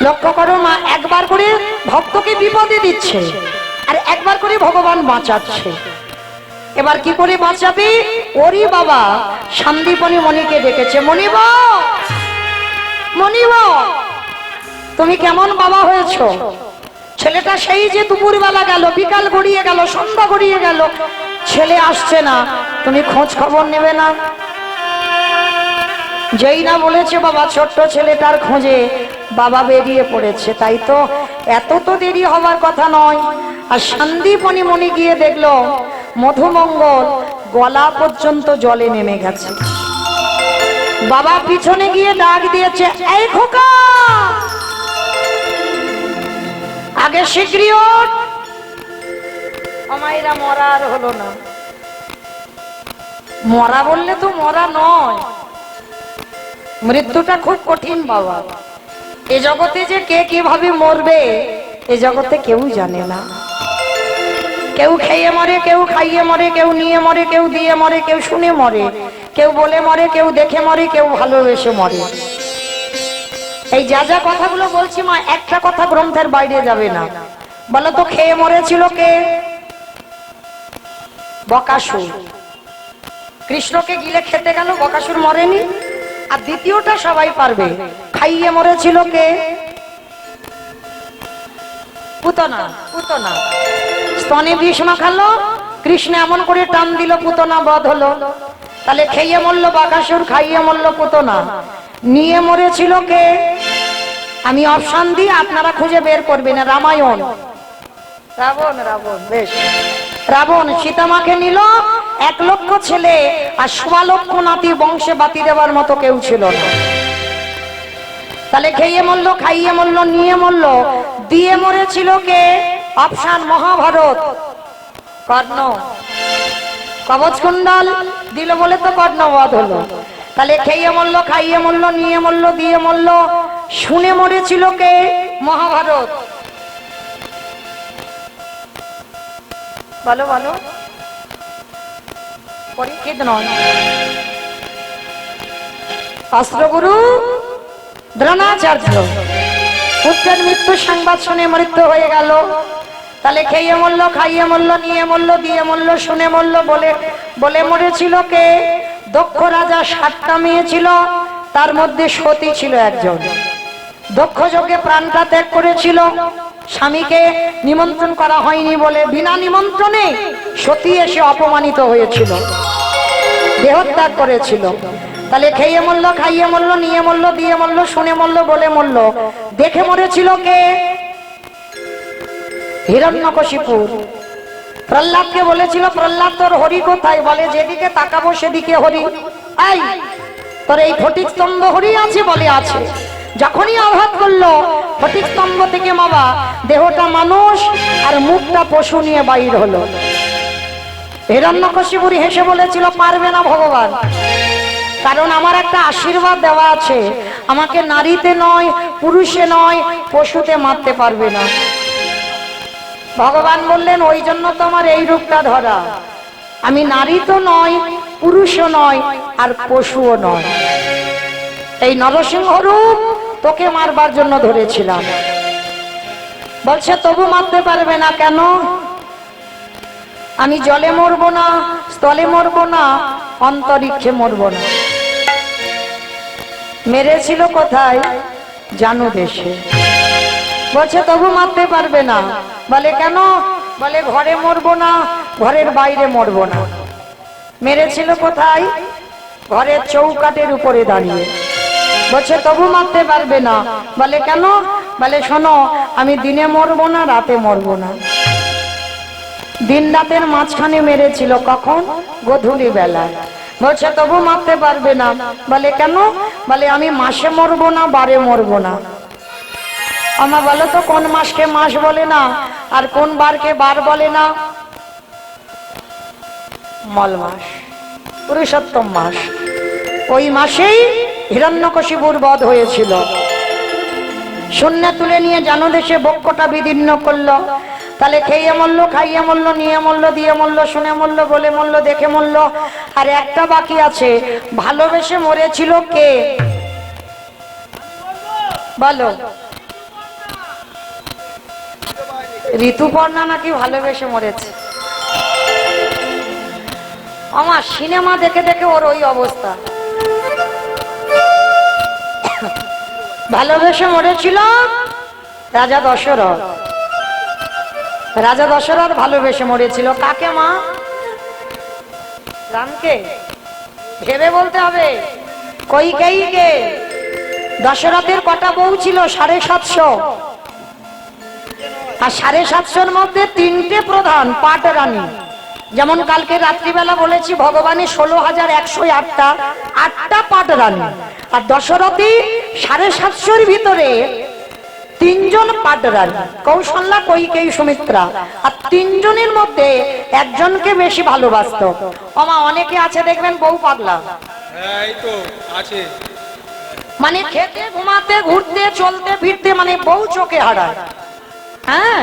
লক্ষ্য করো মা, একবার করে ভক্তকে বিপদে দিচ্ছে আর একবার করে ভগবান বাঁচাচ্ছে। এবার কি করে বাঁচাবে? ওরই বাবা সন্দীপনী মণিকে ডেকেছে, মণিব মণিব তুমি কেমন বাবা হয়েছো? ছেলেটা সেই যে দুপুরবেলা গেল, বিকাল গড়িয়ে গেল, সন্ধ্যা গড়িয়ে গেল, ছেলে আসছে না, তুমি খোঁজ খবর নেবে না? যেই না বলেছে বাবা, ছোট্ট ছেলেটার খোঁজে বাবা বেরিয়ে পড়েছে। তাই তো এত তো দেরি হবার কথা নয়। আর সন্দীপনী মণি গিয়ে দেখলো মধুমঙ্গল গলা পর্যন্ত জলে নেমে গেছে। বাবা পিছনে গিয়ে ডাক দিয়েছে, এই খোকা আগে শীঘ্রই ওঠ। আমায়রা মরা আর হলো না। মরা বললে তো মরা নয়, মৃত্যুটা খুব কঠিন বাবা। এ জগতে যে কে কিভাবে মরবে এ জগতে কেউ জানে না। কেউ খেয়ে মরে, কেউ খাইয়ে মরে, কেউ নিয়ে মরে, কেউ দিয়ে মরে, কেউ শুনে মরে, কেউ বলে মরে, কেউ দেখে মরে, কেউ ভালোবেসে মরে। এই যা যা কথাগুলো বলছি মা, একটা কথা গ্রন্থের বাইরে যাবে না। বলো তো খেয়ে মরেছিল কে? বকাসুর। কৃষ্ণকে গিলে খেতে গেল, বকাসুর মরেনি। আর দ্বিতীয়টা সবাই পারবে, খাইয়ে মরেছিল কে? পুতনা। পুতনা স্তনে বিষ মাখালো, কৃষ্ণ এমন করে টান দিল, পুতনা বধ হলো। তাহলে খেয়ে মরল বকাসুর, খাইয়ে মরল পুতনা। নিয়ে মরেছিল কে? আমি অপশন দিই, আপনারা খুঁজে বের করবেন। রামায়ণ। রাবণ। রাবণ, বেশ। রাবণ সীতামাকে নিল, 1 লক্ষ ছেলে আর 1.25 লক্ষ নাতি, বংশে বাতি দেওয়ার মতো কেউ ছিল না। তাহলে খেয়ে মরল, খাইয়ে মরল, নিয়ে মরল, দিয়ে মরেছিল কে? অপশন মহাভারত। কর্ণ। কবচ কুণ্ডল দিল বলে তো কর্ণ বধ হলো। তাহলে খেয়ে মরল, খাইয়ে মরল, নিয়ে মরল, দিয়ে মরল, শুনে মরেছিল কে? মহাভারত। বলো বলো। পরীক্ষিত নয়, অস্ত্রগুরু দ্রোণাচার্য। পুত্রের মৃত্যু সংবাদ শুনে মৃত্যু হয়ে গেল। তাহলে খেয়ে মরল, খাইয়ে মরল, নিয়ে মরল, দিয়ে মরল, শুনে মরল, বলে মরেছিল কে? দক্ষ রাজা 7টা মেয়ে ছিল, তার মধ্যে সতী ছিল একজন। দক্ষ যজ্ঞে প্রাণটা ত্যাগ করেছিল। স্বামীকে নিমন্ত্রণ করা হয়নি বলে বিনা নিমন্ত্রণে সতী এসে অপমানিত হয়েছিল, দেহত্যাগ করেছিল। তাহলে খেয়ে মরল, খাইয়ে মরল, নিয়ে মরল, দিয়ে মরল, শুনে মরল, বলে মরল, দেখে মরেছিল কে? হিরণ্যকশিপু। প্রহ্লাদকে বলেছিল, প্রহ্লাদ তোর হরি কোথায়? বলে যেদিকে তাকাবো সেদিকে হরি। এই তোর এই ফটিক স্তম্ভ হরি আছে? বলে আছে। যখনই আঘাত করলো ফটিক স্তম্ভ থেকে বাবা দেহটা মানুষ আর মুখটা পশু নিয়ে বাইর হলো। হিরণ্যকশিপু হেসে বলেছিল, পারবে না ভগবান, কারণ আমার একটা আশীর্বাদ দেওয়া আছে, আমাকে নারীতে নয়, পুরুষে নয়, পশুতে মারতে পারবে না। ভগবান বললেন, ওই জন্য তো আমার এই রূপটা ধরা। আমি নারী তো নয়, পুরুষও নয়, আর পশুও নয়। এই নরসিংহ রূপ তোকে মারবার জন্য ধরেছিলাম। বলছে তবু মারতে পারবে না কেন? আমি জলে মরবো না, স্থলে মরবো না, অন্তরিক্ষে মরবো না। মেরেছিল কোথায়? জানু দেশে। বলছে তবু মারতে পারবে না। বলে কেন? বলে ঘরে মরবো না, ঘরের বাইরে মরবো না। মেরেছিল কোথায়? ঘরের চৌকাঠের উপরে দাঁড়িয়ে। বলছে তবু মারতে পারবে না। বলে কেন? বলে শোনো, আমি দিনে মরবো না, রাতে মরবো না। দিন রাতের মাঝখানে মেরেছিল, কখন? গোধূলি বেলায়। বলছে তবু মারতে পারবে না। বলে কেন? বলে আমি মাসে মরবো না, বারে মরবো না। আমার বলো তো কোন মাসকে মাস বলে না আর কোন বারকে বার বলে না? মল মাস, পুরুষোত্তম মাস। ওই মাসেই হিরণ্যকশিপুর বধ হয়েছিল। শূন্য তুলে নিয়ে জানদেশে বক্ষটা বিদীর্ণ করলো। তাহলে খেয়ে মরলো, খাইয়ে মরলো, নিয়ে মরলো, দিয়ে মরলো, শুনে মরলো, বলে মরলো, দেখে মরলো। আর একটা বাকি আছে, ভালোবেসে মরেছিল কে? বলো। ঋতুপর্ণা নাকি ভালোবেসে মরেছে? আমার সিনেমা দেখে দেখে ওর ওই অবস্থা। ভালোবেসে মরেছিল রাজা দশরথ। রাজা দশরথ ভালোবেসে মরেছিল কাকে মা? রামকে। ভেবে বলতে হবে। কইকেয়ীকে। দশরথের কটা বউ ছিল? 750। আর 750-র মধ্যে 3টে প্রধান পাট রানী। যেমন কালকে রাত্রিবেলা বলেছি ভগবানের 16,108টা 8টা পাট রানী। আর দশরথী 750-র ভিতরে 3জন পাট রানী, কৌশল্যা, কইকেয়ী, সুমিত্রা। আর 3জনের মধ্যে একজনকে বেশি ভালোবাসতো। ওমা অনেকে আছে দেখবেন বউ পাগলা। এই তো আছে, মানে খেতে, ঘুমাতে, ঘুরতে, চলতে, ফিরতে মানে বউ চোখে হারায়। হ্যাঁ,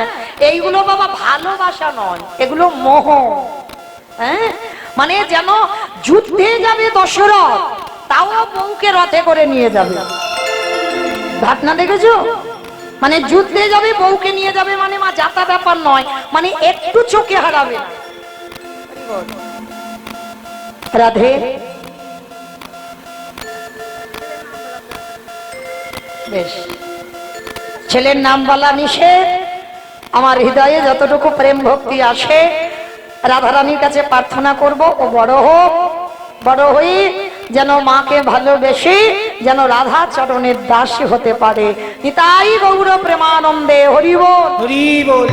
এইগুলো বাবা ভালোবাসা নয়, এগুলো মোহ। হ্যাঁ, মানে যেন যুদ্ধে যাবে দশরথ, তাও বউকে রথে করে নিয়ে যাবে। ঘটনা দেখেছো? মানে যুদ্ধে যাবে, বউকে নিয়ে যাবে, মানে মা যাতা ব্যাপার নয়, মানে একটু চোখে হারাবে না। রাধে। বেশ, ছেলের নাম বলা নিষেধ। আমার হৃদয়ে যতটুকু প্রেম ভক্তি আসে রাধারানীর কাছে প্রার্থনা করব, ও বড় হোক, বড় হই যেন মাকে ভালোবেসে যেন রাধা চরণের দাসী হতে পারে। নিতাই গৌর প্রেমানন্দে হরি বল। হরি বল।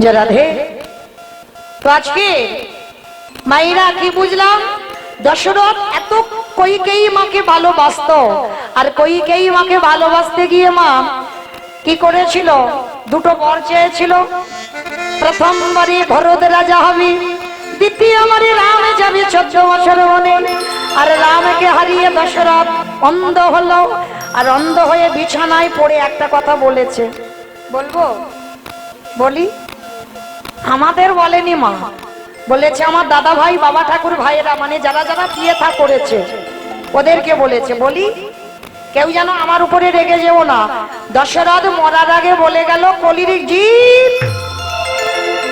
যে রাধে। তো আজকে মাইরা কি বুঝলাম? দশরথ এত কইকেয়ী মাকে ভালোবাসতো, আর কইকেয়ী মাকে ভালোবাসতে গিয়ে মা কি করেছিল? দুটো বর চেয়েছিল। প্রথমবারে ভরত রাজা হবি, দ্বিতীয়বারে রাম যাবে 14 বছর বনে। আর রামকে হারিয়ে দশরথ অন্ধ হলো। আর অন্ধ হয়ে বিছানায় পড়ে একটা কথা বলেছে, বলবো? বলি। আমাদের বলেনি মা, বলেছে আমার দাদা ভাই, বাবা ঠাকুর ভাইয়েরা, মানে যারা যারা বিয়ে থা করেছে ওদেরকে বলেছে। বলি, কেউ যেন আমার উপরে রেগে যেও না। দশরথ মরার আগে বলে গেল, কলির জীব,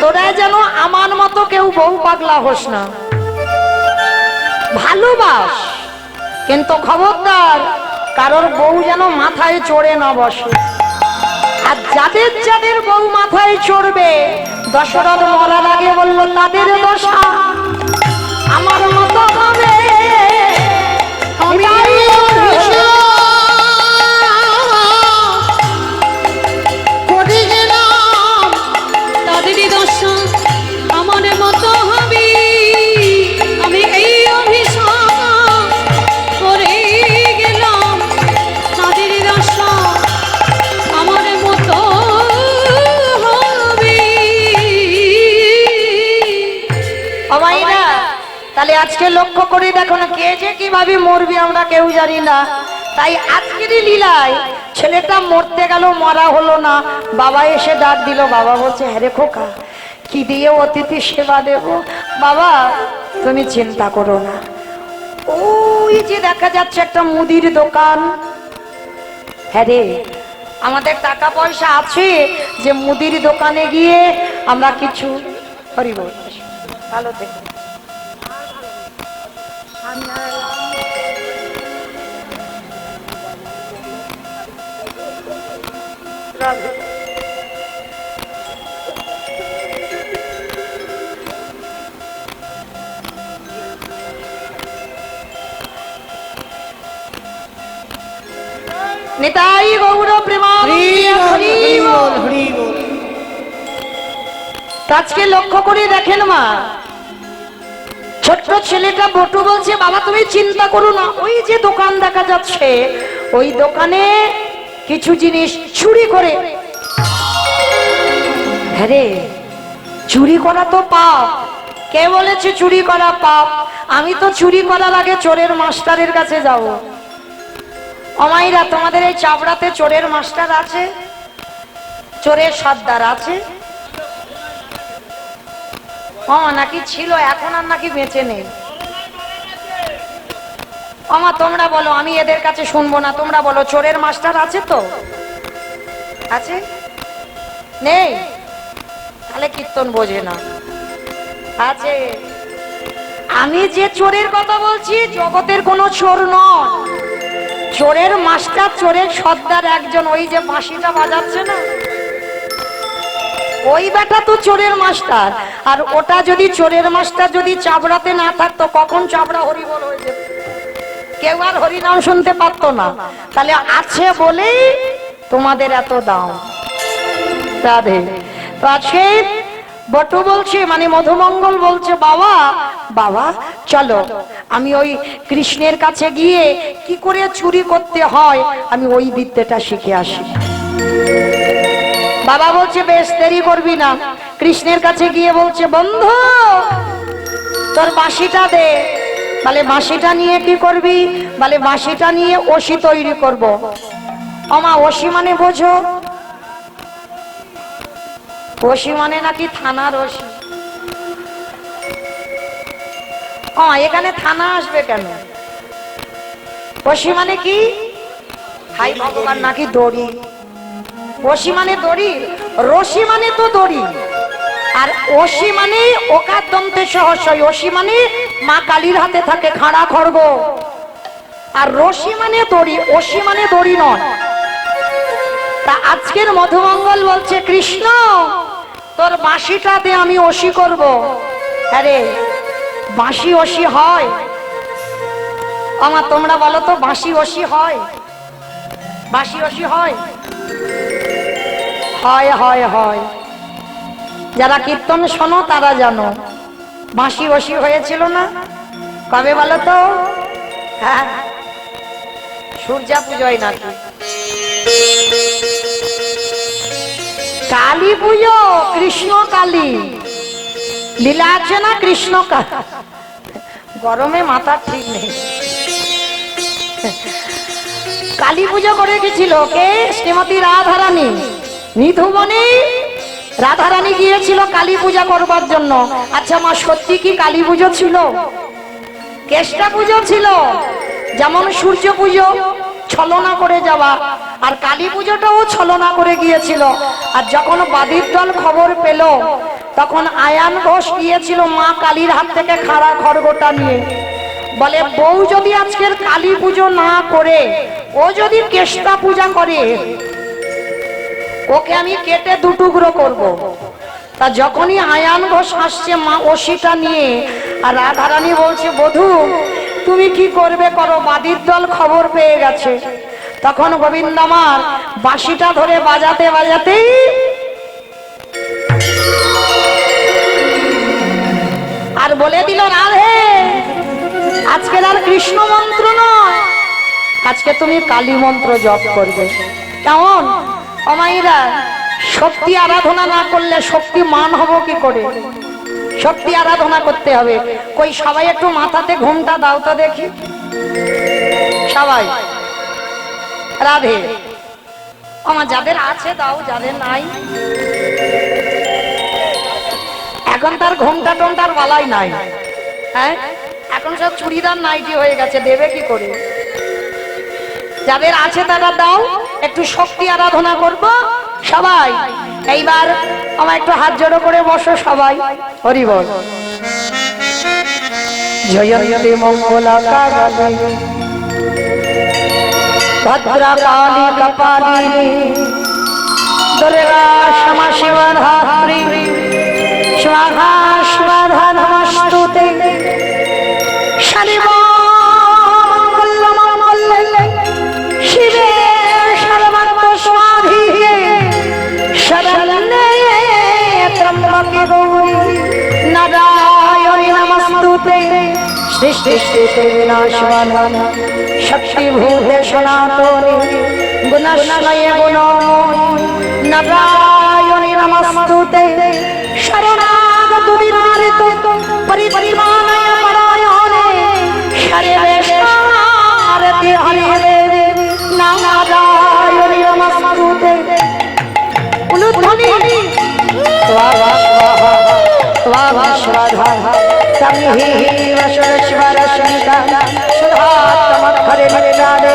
তোরা যেন আমার মতো কেউ বউ পাগলা হোস না, ভালোবাস, কিন্তু খবরদার কারোর বউ যেন মাথায় চড়ে না বসে। আর যাদের যাদের বউ মাথায় চড়বে, দশরথ মরার আগে বলল তাদের দশা আমার মতো হবে। আমি করে গেলাম, তাদেরই দশা আমার মতো হবে। আমি এই অভিশাপ করে গেলাম, তাদেরই দশা আমার মতো হবে। আমাইরা তাহলে আজকে লক্ষ্য করে দেখো না, কে যে কিভাবে মরবি আমরা কেউ জানি না। তাই আজকেরই লীলায় ছেলেটা মরতে গেল, মরা হলো না। বাবা এসে ডাক দিল। বাবা বলছে, হ্যাঁ রে খোকা, কি দিয়ে অতিথি সেবা দেব? বাবা তুমি চিন্তা করো না, ওই যে দেখা যাচ্ছে একটা মুদির দোকান, হ্যাঁ রে, আমাদের টাকা পয়সা আছে যে মুদির দোকানে গিয়ে আমরা কিছু হরি বল। ভালো দেখো, নিতাই গৌর প্রেমানন্দে হরি বল। হরি বল। আজকে লক্ষ্য করে দেখেন মা, ছোট্ট ছেলেটা বটু বলছে বাবা তুমি চিন্তা করো না, ওই যে দোকান দেখা যাচ্ছে ওই দোকানে কিছু জিনিস চুরি করে। হ্যাঁ রে, চুরি করা তো পাপ। কে বলেছে চুরি করা পাপ? আমি তো চুরি করার আগে চোরের মাস্টারের কাছে যাব। অমাইরা, তোমাদের এই চাবড়াতে চোরের মাস্টার আছে? চোরের সর্দার আছে? নাকি ছিল, এখন আর নাকি বেঁচে নেই? আমা তোমরা বলো, আমি এদের কাছে শুনবো না, তোমরা বলো চোরের মাস্টার আছে তো? আছে? নেই? তাহলে কীর্তন বোঝে না। আছে। আমি যে চোরের কথা বলছি জগতের কোনো চোর নয়, চোরের মাস্টার, চোরের সর্দার একজন, ওই যে বাঁশিটা বাজাচ্ছে না, ওই বেটা তো চোরের মাস্টার। আর ওটা যদি চোরের মাস্টার যদি চাবড়াতে না থাকতো, কখন চাবড়া হরিবল হয়ে যেত, কেউ আর হরিনাম শুনতে পারতো না। তাহলে আছে বলেই তোমাদের এত দাম। রাধে। তো আজকে বটু বলছে, মানে মধুমঙ্গল বলছে বাবা বাবা চলো আমি ওই কৃষ্ণের কাছে গিয়ে কি করে চুরি করতে হয় আমি ওই বিদ্যাটা শিখে আসি। বাবা বলছে বেশ, দেরি করবি না। কৃষ্ণের কাছে গিয়ে বলছে বন্ধু তোর বাঁশিটা দে। বলে বাঁশিটা নিয়ে কি করবি? বলে বাঁশিটা নিয়ে ওসি তৈরি করব। আমা ওসি মানে বোঝো? ওসি মানে নাকি থানার ওসি। এখানে থানা আসবে কেন? ওসি মানে কি? হাই ভগবান, নাকি দড়ি? ওসি মানে দড়ি, রশি মানে তো দড়ি। আর ওসি মানে ওকার দন্তে সহসই, ওসি মানে মা কালীর হাতে থাকে খাড়া খড়গ। আর রশি মানে দড়ি, ওসি মানে দড়ি নয়। তা আজকের মধুমঙ্গল বলছে কৃষ্ণ তোর বাঁশিটা দে, আমি ওসি করব। আরে বাঁশি ওসি হয়? আমার তোমরা বলো তো, বাঁশি ওসি হয়? বাঁশি ওসি হয়? হয় হয় হয়। যারা কীর্তন শোনো তারা জানো। বাঁশি ওসি হয়েছিল না কবে বলো তো? হ্যাঁ, সূর্যা পুজোয় নাকি? কালী পুজো, কৃষ্ণ কালী লীলা আছে না? কৃষ্ণ গরমে মাথা ঠিক নেই। কালী পুজো করে গেছিল কে? শ্রীমতী রাধারানী। নিধুবনে রাধারানী গিয়েছিল কালী পূজা করবার জন্য। আচ্ছা মা, সত্যি কি কালী পুজো ছিল? কেষ্টা পুজো ছিল। যেমন সূর্য পুজো ছলনা করে যাওয়া, আর কালী পুজোটাও ছলনা করে গিয়েছিল। আর যখন বাদীর দল খবর পেল, তখন আয়ান ঘোষ গিয়েছিল মা কালীর হাত থেকে খাড়া খড়গটা নিয়ে। বলে বউ যদি আজকের কালী পুজো না করে ও যদি কেষ্টা পূজা করে, ওকে আমি কেটে দুটুকরো করব। তা যখনই আয়ান ঘোষ আসছে মা ওসিটা নিয়ে, আর রাধারানী বলছে বধূ তুমি কি করবে করো, বাদীর দল খবর পেয়ে গেছে। তখন গোবিন্দ আমার বাঁশিটা ধরে বাজাতে বাজাতেই আর বলে দিল রাধে আজকের আর কৃষ্ণ মন্ত্র নয়, আজকে তুমি কালী মন্ত্র জপ করবে। কেমন অমাইরা? শক্তি আরাধনা না করলে শক্তি মান হবো কি করে? শক্তি আরাধনা করতে হবে। কই সবাই একটু মাথাতে ঘুমটা দাও তো দেখি সবাই। রাধে। আমার যাদের আছে দাও, যাদের নাই এখন তার ঘোমটা টোমটার বালাই নাই, হ্যাঁ এখন সব চুড়িদার নাইটি হয়ে গেছে, দেবে কি করে? যাদের আছে তারা দাও, একটু শক্তি আরাধনা করব সবাই। এইবার আমার একটু হাত জোড়ো করে বসো সবাই, হরি বল। জয়ন্তী মঙ্গলা কালী ভদ্রা কালী কপালিনী দুর্গা ক্ষমা শিবা ধাত্রী স্বাহা স্বাধা নমস্তুতে সর্বমঙ্গলমঙ্গলে শিবে সর্বার্থ স্বাধিকে শরণ্যে ত্র্যম্বকে গৌরী নারায়ণী নমস্তুতে সৃষ্টি স্থিতি বিনাশায় শক্তিভূতে সনাতনে গুণাশ্রয়ে গুণময়ী নারায়ণী নমস্তুতে শরণাগত বিনারিত পরিপরিমাণায় পরায়ণে শরীরে শারতি হরিবে নারায়ণী নমস্তুতে। উলুধ্বনি স্বাহা স্বাহা স্বাহা স্বাহা তমিহি বসুরশ্বর শঙ্কা সুধাত্মক্ষরে নিদানে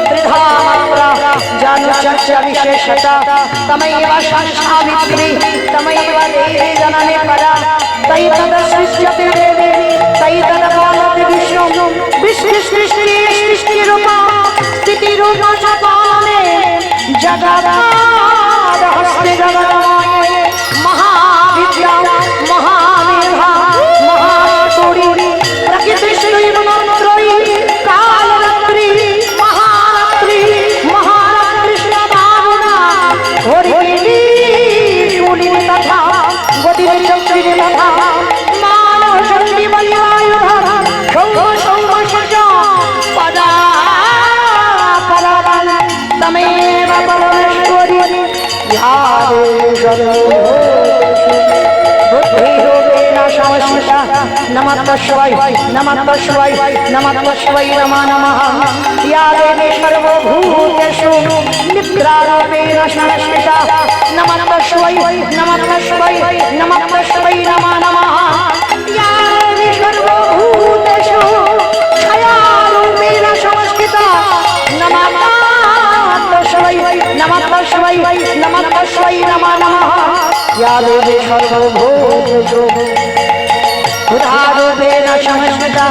ত্রিধামাত্রা জানু চর্চা বিশেষতা তমৈব সাবিত্রী তমৈব দেবী জননী পরা তৈতদ সৃষ্টি দেবী তৈতদ পালতি বিষ্ণু বিষ্ণু সৃষ্টি সৃষ্টি রূপা স্থিতি রূপ চপানে জগদাদ হস্তে জগদময়ে মহাবিদ্যা মহামেধা মহাশূরি প্রকৃতি শ্রীমন্ত্রয়ী কালরাত্রি মহারাত্রি মহারাত্রিষ্ণ বাহুনা ঘোরিণী শূলিনী তথা গতিনী চক্রিণী তথা মানব শক্তি বলিয়ায়ুধ সৌভ সৌভ সূর্য পদা পরাবল তমেব পরমেশ্বরী ধ্যানে সর্বভূতেষু বুদ্ধিরূপেণ সংস্থিতা নমঃ তস্मै নমঃ তস্मै নমঃ তস্मै নমো নমঃ या देवी सर्वभूतेषु निद्रारूपेण संस्थिता नमः तस्मै नमः तस्मै नमः तस्मै नमो नमः या देवी सर्वभूतेषु छायारूपेण संस्थिता नमः तस्मै नमः तस्मै नमः तस्मै नमो नमः या देवी सर्वभूतेषु बुधारूपेण संस्थिता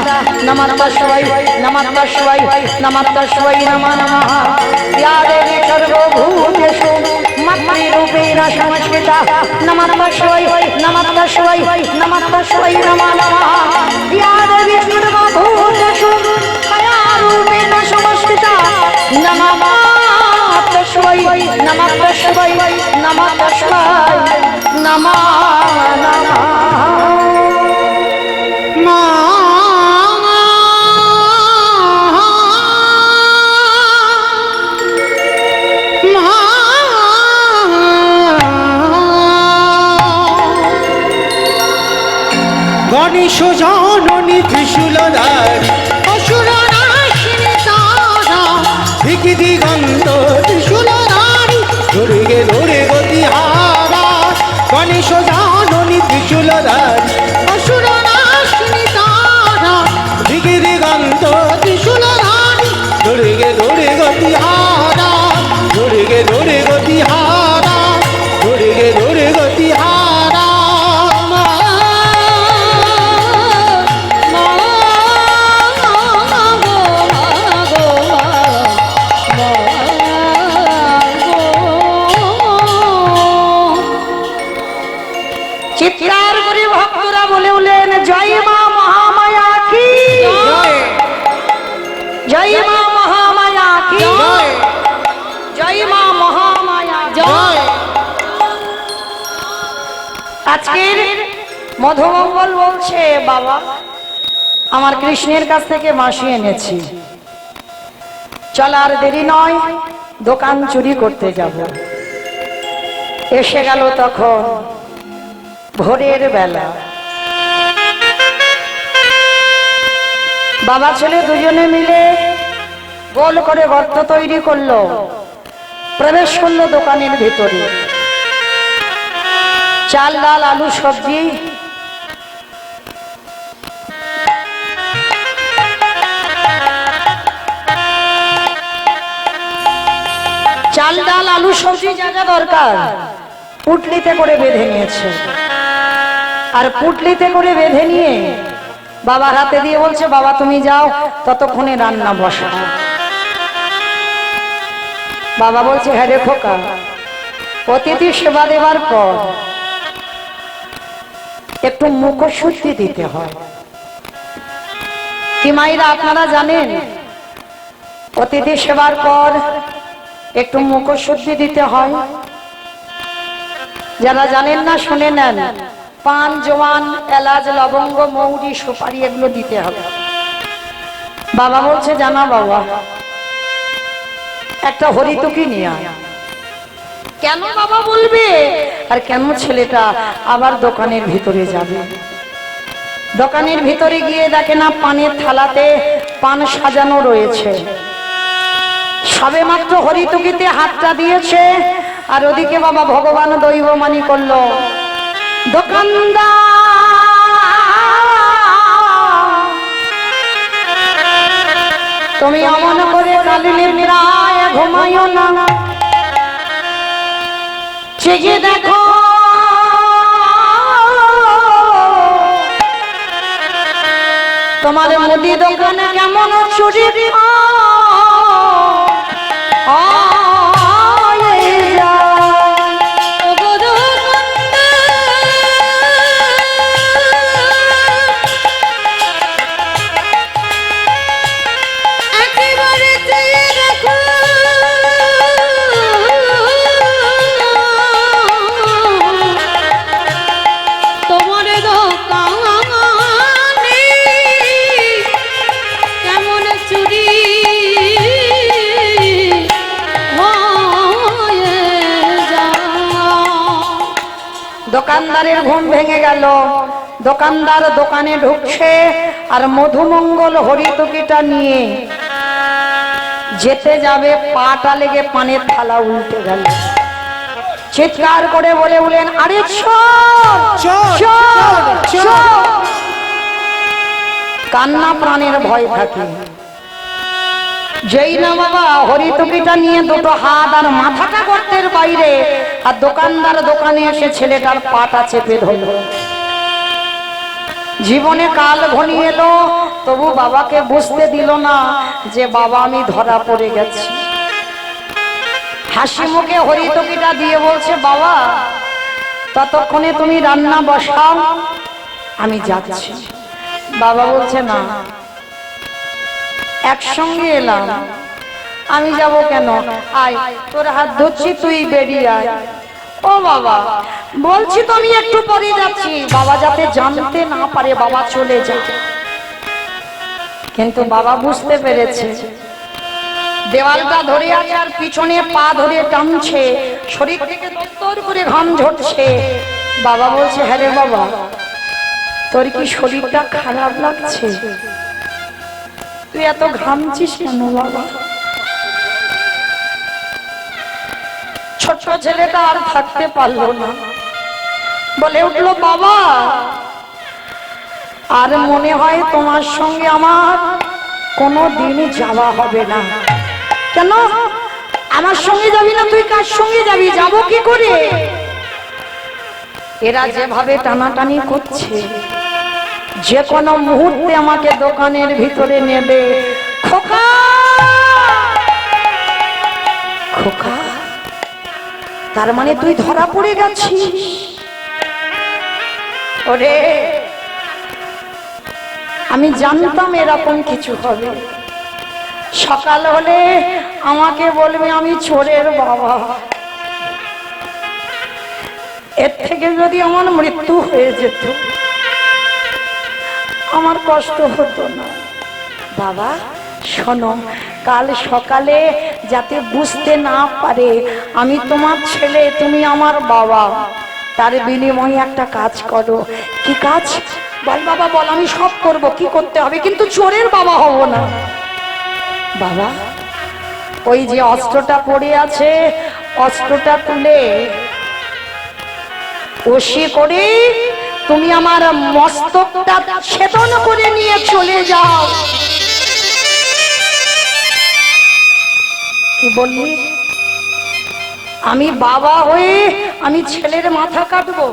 नमः तस्मै नमः तस्मै नमः तस्मै नमो नमः या देवी सर्वभूतेषु मातृरूपेण संस्थिता नमः तस्मै नमः तस्मै नमः तस्मै नमो नमः या देवी सर्वभूतेषु कायारूपेण संस्थिता नमः तस्मै नमः तस्मै नमः तस्मै नमो नमः। গণেশ জননী ত্রিশূলধারী অসুর নাশিনী তারা দিকি দিগন্ত ত্রিশূলধারী ধরে ধরে গতিহারা গণেশ জননী ত্রিশূলধারী অসুর নাশিনী তারা দিকি দিগন্ত ত্রিশূলধারী ধরে ধরে গতিহারা ধরে ধরে গতিহারা ধরে ধরে গতিহারা চিৎকার করে ভক্তরা বলে উঠলেন জয় মা মহামায়া কি জয় মা মহামায়া কি জয় মা মহামায়া জয়। আজকের মধুমঙ্গল বলছে বাবা আমার কৃষ্ণের কাছ থেকে মাসি এনেছি, চলার দেরি নয় দোকান চুরি করতে যাব। এসে গেল তখন ভোরের বেলা, বাবা ছেলে দুজনে মিলে গোল করে গর্ত তৈরি করলো, প্রবেশ করলো দোকানের ভিতরে। চাল ডাল আলু সবজি চাল ডাল আলু সবজি যা যা দরকার পুটলিতে করে বেঁধে নিয়েছে। আর পুটলিতে করে বেঁধে নিয়ে বাবার হাতে দিয়ে বলছে, বাবা তুমি যাও, ততক্ষণে রান্না বসাও। বাবা বলছে, হ্যাঁ রে খোকা, অতিথি সেবা দেবার পর একটু মুখশুদ্ধি দিতে হয়। কি মায়েরা আপনারা জানেন, অতিথি সেবার পর একটু মুখশুদ্ধি দিতে হয়? যারা জানেন না শুনে নেন, পান, জোয়ান, এলাচ, লবঙ্গ, মৌরি, সুপারি এগুলো দিতে হবে। বাবা বলছে, জানা বাবা, একটা হরিতকি নিয়ে আয়। কেন বাবা বলবে? আর কেন ছেলেটা আবার দোকানের ভিতরে যাবে? দোকানের ভিতরে গিয়ে দেখে না পানের থালাতে পান সাজানো রয়েছে। সবে মাত্র হরিতকিতে হাতটা দিয়েছে, আর ওদিকে বাবা ভগবান দৈবমানি করলো, দোকানদার তুমি অমন করে কালিনী প্রায় ঘুমাইও না, চেয়ে দেখো তোমার মুদি দোকানে কেমন চুরি দোকানদারের ঘুম ভেঙে গেল। দোকানদার দোকানে ঢুকছে, আর মধুমঙ্গল হরিতকিটা নিয়ে যেতে যাবে, পাটা লেগে পানের থালা উল্টে গেল। চিৎকার করে বলে বলেন, আরে চোর চোর চোর! কান্না প্রাণের ভয় থাকে। যেই না বাবা হরিতকিটা নিয়ে দুটো হাত আর মাথাটা গর্তের বাইরে, আর দোকানদার দোকানে এসে ছেলেটার পাটা চেপে ধরল। জীবনে কাল ঘনিয়ে এলো, তবু বাবাকে বুঝতে দিল না যে বাবা আমি ধরা পড়ে গেছি। হাসি মুখে হরিতকিটা দিয়ে বলছে, বাবা ততক্ষণে তুমি রান্না বসাও, আমি যাচ্ছি। বাবা বলছে, না, একসঙ্গে এলাম, আমি যাব কেন? আয়, তোর হাত ধরছি, তুই বেরিয়ে আয়। ও বাবা, বলছি তো আমি একটু পরে যাচ্ছি। বাবা যাতে জানতে না পারে বাবা চলে যায়। কিন্তু বাবা বুঝতে পেরেছে দেওয়ালটা ধরে আছে, আর পিছনে পা ধরে টানছে, শরীর থেকে দত্তর করে ঘাম ঝরছে। বাবা বলছে, হ্যাঁ রে বাবা, তোর কি শরীরটা খারাপ লাগছে? তুই এত ঘামছিস কেন বাবা? ছোট ছেলেটা আর থাকতে পারলো না, বলে উঠলো, বাবা আর মনে হয় তোমার সঙ্গে আমার কোনো দিন যাওয়া হবে না। কেন আমার সঙ্গে যাবি না? তুই কার সঙ্গে যাবি? যাবো কি করে? এরা যেভাবে টানাটানি করছে, যে কোনো মুহূর্তে আমাকে দোকানের ভিতরে নেবে। খোকা খোকা, তার মানে তুই ধরা পড়ে গেছিস? ওরে, আমি জানতাম এরকম কিছু হবে। সকাল হলে আমাকে বলবে আমি চোরের বাবা। এর থেকে যদি আমার মৃত্যু হয়ে যেত, আমার কষ্ট হতো না। বাবা শোনো, কাল সকালে যাতে বুঝতে না পারে আমি তোমার ছেলে, তুমি আমার বাবা, তার বিনিময়ে একটা কাজ করো। কি কাজ? বল বাবা বল, আমি সব করব। কি করতে হবে? কিন্তু চোরের বাবা হব না। বাবা, ওই যে অস্ত্রটা পড়ে আছে, অস্ত্রটা তুলে ওসি করে তুমি আমার মস্তকটা ছেদন করে নিয়ে চলে যাও। কি বললি? আমি বাবা হয়ে আমি ছেলের মাথা কাটবো?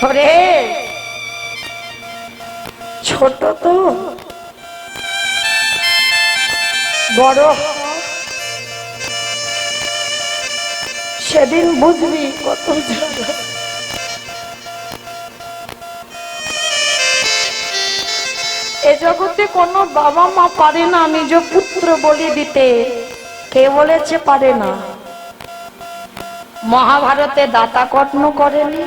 ওরে ছোট তো, বড় হ, সেদিন বুঝবি কত জ্বালা। এ জগতে কোনো বাবা মা পারে না নিজ পুত্র বলি দিতে। কে বলেছে পারে না? মহাভারতে দাতা কর্ণ করেনি?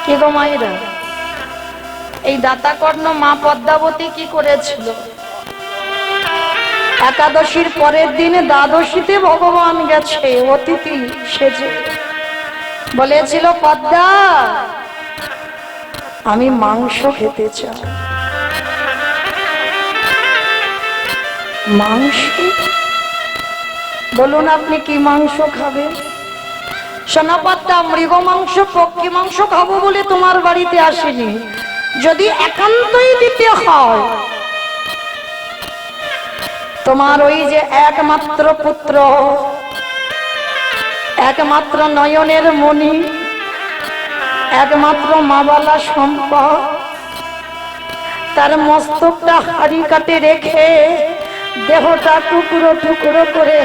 কি গো মায়েরা, এই দাতা কর্ণ মা পদ্মাবতী কি করেছিল? একাদশীর পরের দিনে দ্বাদশীতে ভগবান গেছে অতিথি সেজে, বলেছিল পদ্মা আমি মাংস খেতে চাই। মাংস? বলুন আপনি কি মাংস খাবেন? সোনা পদ্মা, মৃগ মাংস পক্ষী মাংস খাবো বলে তোমার বাড়িতে আসেনি। যদি একান্তই দিতে হয়, তোমার ওই যে একমাত্র পুত্র, একমাত্র নয়নের মণি, একমাত্র মাবালা সম্পদ, তার মস্তকটা হাড়ি কাটে রেখে দেহটা টুকরো টুকরো করে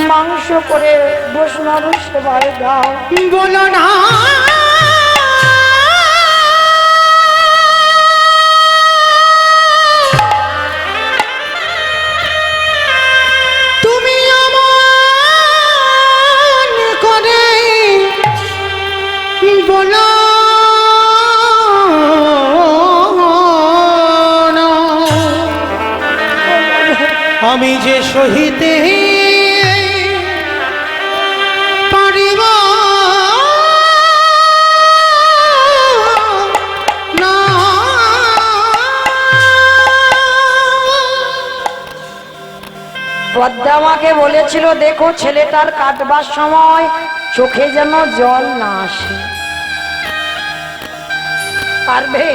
মাংস করে বৈষ্ণব সেবায় দাও। বলো না তুমি অমন করে, বলো না আমি যে সহিতে পারিব না। পদ্মা আমাকে বলেছিল দেখো ছেলেটার কাটবার সময় চোখে যেন জল না আসে। পারবে?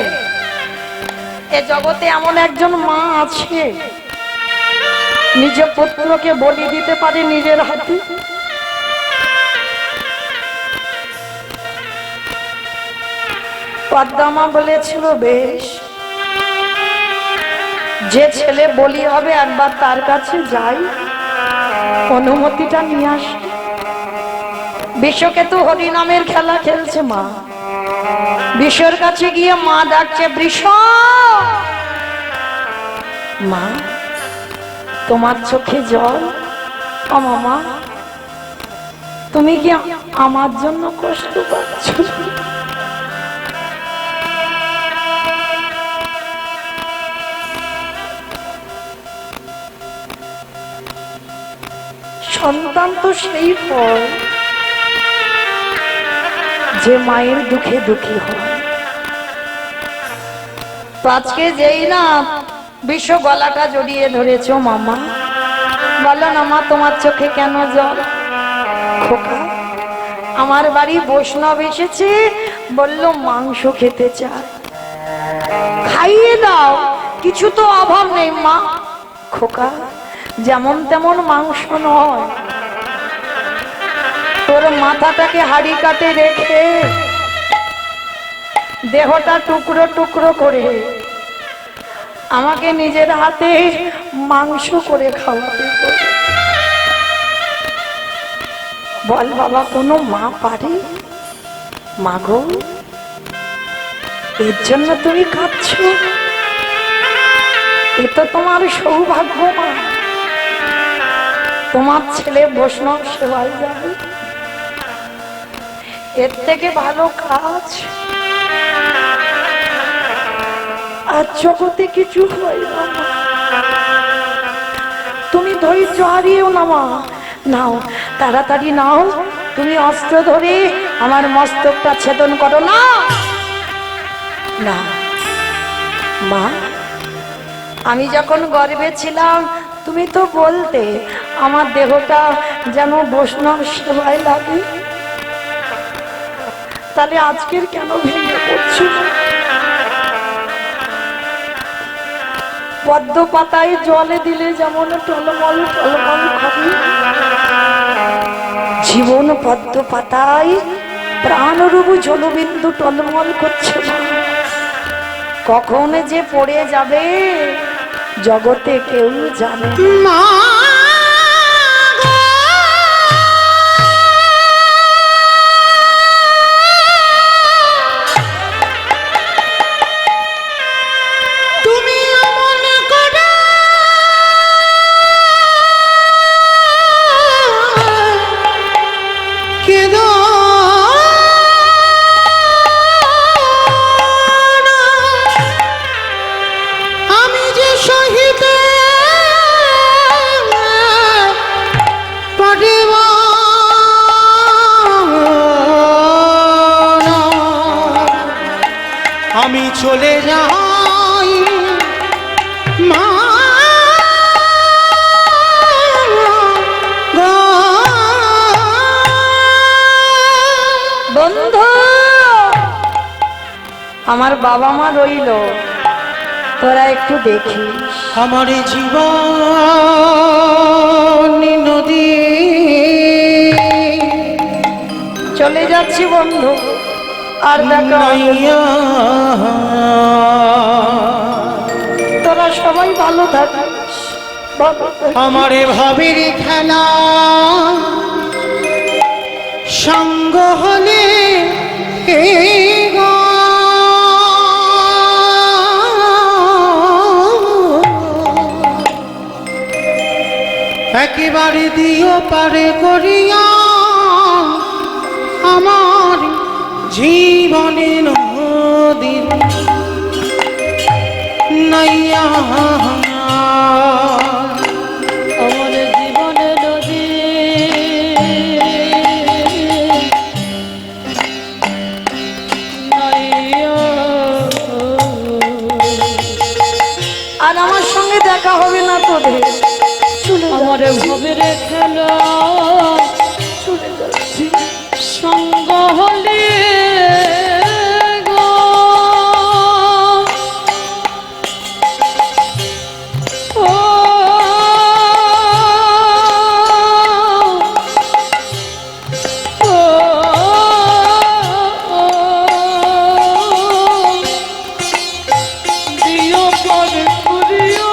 এ জগতে এমন একজন মা আছে নিজ পুত্রকে বলি দিতে পারে নিজের হাতে? পদ্মা মা বলেছিল বেশ, যে ছেলে বলি হবে একবার তার কাছে যাই, অনুমতিটা নিয়ে আসি। বিশ্বকেতু হরিনামের খেলা খেলছে মা, বিশ্বর কাছে গিয়ে মা ডাকছে বৃষ, মা তোমার চোখে জল? ও মামা, তুমি কি আমার জন্য কষ্ট পাচ্ছ? সন্তান তো সেই ফল যে মায়ের দুঃখে দুঃখী হয়। তো আজকে যেই না বিশ্ব গলাটা জড়িয়ে ধরেছ মামা, বলো না মা তোমার চোখে কেন জল? খোকা, আমার বাড়ি বৈষ্ণব এসেছে, বললো মাংস খেতে চায়, খাইয়ে দাও, কিছু তো অভাব নেই মা। খোকা, যেমন তেমন মাংস নয়, তোর মাথাটাকে হাড়ি কাটে রেখে দেহটা টুকরো টুকরো করে আমাকে নিজের হাতে মাংস করে খাওয়াতে হবে। বল বাবা, কোনো মা পারে? মাগো, এর জন্য তুমি কাঁদছো? এ তো তোমার সৌভাগ্য মা, তোমার ছেলে বৈষ্ণব সেবায় যাবে, এর থেকে ভালো কাজ আর জগতে কিছু হয় না। তুমি ধৈর্য হারিয়েও না মা, নাও তাড়াতাড়ি নাও, তুমি অস্ত্র ধরে আমার মস্তকটা ছেদন করো। না না মা, আমি যখন গর্ভে ছিলাম তুমি তো বলতে আমার দেহটা যেন বৈষ্ণব সেবায় লাগে, তাহলে আজকের কেন ভেঙে পড়ছো? পদ্ম পাতায় জলে দিলে যেমন টলমল টলমল করে, জীবন পদ্ম পাতায় প্রাণরূপ জলবিন্দু টলমল করছে মা। কখন যে পড়ে যাবে জগতে কেউ জানে না। মা তুমি এমন করে কেঁদো না, আমি যে সহিতে পারিব না। আমি চলে যাই মা গো। বন্ধু, আমার বাবা মা রইল, তোরা একটু দেখিস। আমার জীবন নদী চলে যাচ্ছি বন্ধু, আর দেখা হবে না। নাইয়া তোরা সবাই ভালো থাকিস। ভালো থাকিস। আমারে ভাবের খেলা সঙ্গ হলে গো। একেবারে দিও পারে করিয়া আমার জীবনে নদী নাইয়া। আমার জীবনে নদী নাইয়া। আর আমার সঙ্গে দেখা হবে না তোদের। চলে যা। আমার ভবের খেলা চলে যাচ্ছি। সঙ্গ হলে গো। ও ও দিও পরে করিও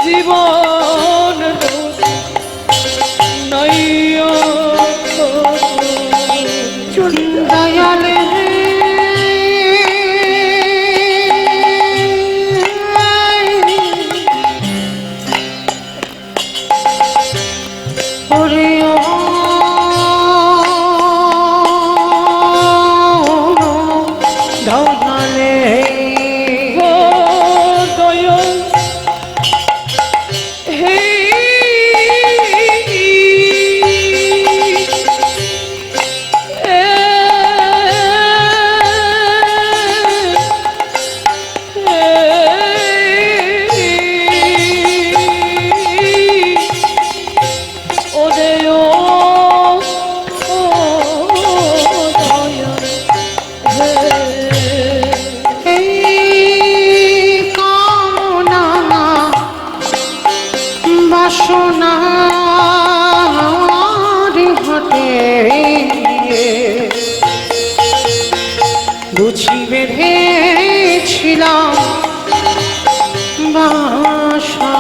জীবন নাইয়া। চলে যা। দয়ালে ওরে ও দয়ালে ও দয়াল হে ওরে ও দয়াল হে এই কামনা বাসনা ঘটে বুঝি বেঁধেছিলাম বাসা।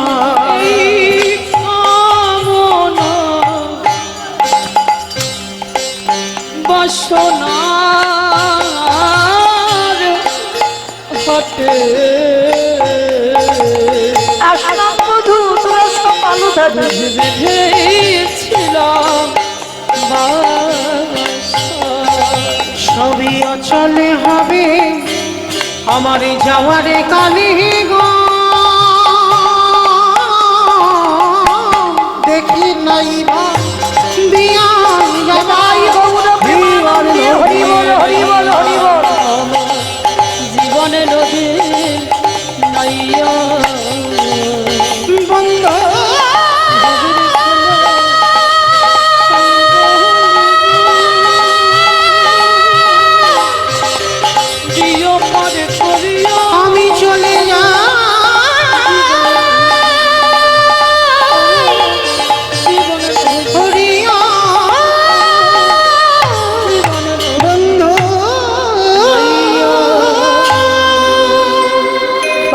কামনা বাসনার হতে আসলাম বধু, তোরা সব ভালো থাকিস। বেঁধেছিলাম বাসা। সবই অচলে হবে আমার যাওয়ারে কালে গো। দেখি নাই বা দিয়া জয় গৌর প্রেমানন্দে, হরি বল হরি বল হরি বল। জীবনে নদী নাইয়া। বন্ধ দিও পরে করিয়া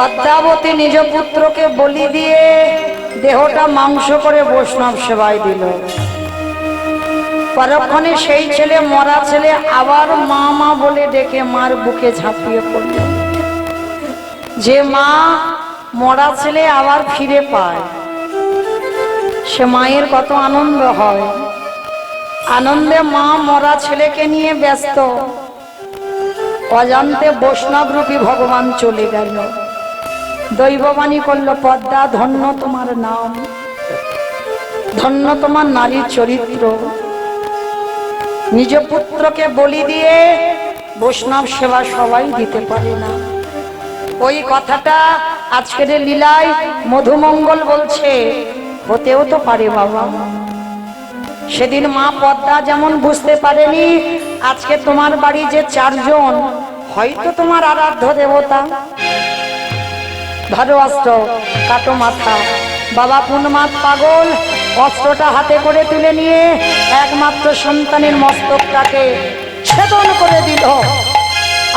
পদ্মাবতী নিজ পুত্রকে বলি দিয়ে দেহটা মাংস করে বৈষ্ণব সেবায় দিল। পরক্ষণে সেই ছেলে, মরা ছেলে আবার মা মা বলে ডেকে মার বুকে ঝাঁপিয়ে পড়ল। যে মা মরা ছেলে আবার ফিরে পায়, সে মায়ের কত আনন্দ হয়। আনন্দে মা মরা ছেলেকে নিয়ে ব্যস্ত, অজান্তে বৈষ্ণব রূপী ভগবান চলে গেল। দৈববাণী করল, পদ্মা ধন্য তোমার নাম, ধন্য তোমার নারীর চরিত্র। নিজ পুত্রকে বলি দিয়ে বৈষ্ণব সেবা সবাই দিতে পারে না। ওই কথাটা আজকের লীলায় মধুমঙ্গল বলছে, হতেও তো পারে বাবা। সেদিন মা পদ্মা যেমন বুঝতে পারেনি, আজকে তোমার বাড়ি যে 4 জন, হয়তো তোমার আরাধ্য দেবতা। ধরো অস্ত্র, কাটো মাথা। বাবা পুনমাত পাগল অস্ত্রটা হাতে করে তুলে নিয়ে একমাত্র সন্তানের মস্তকটাকে ছেদন করে দিল।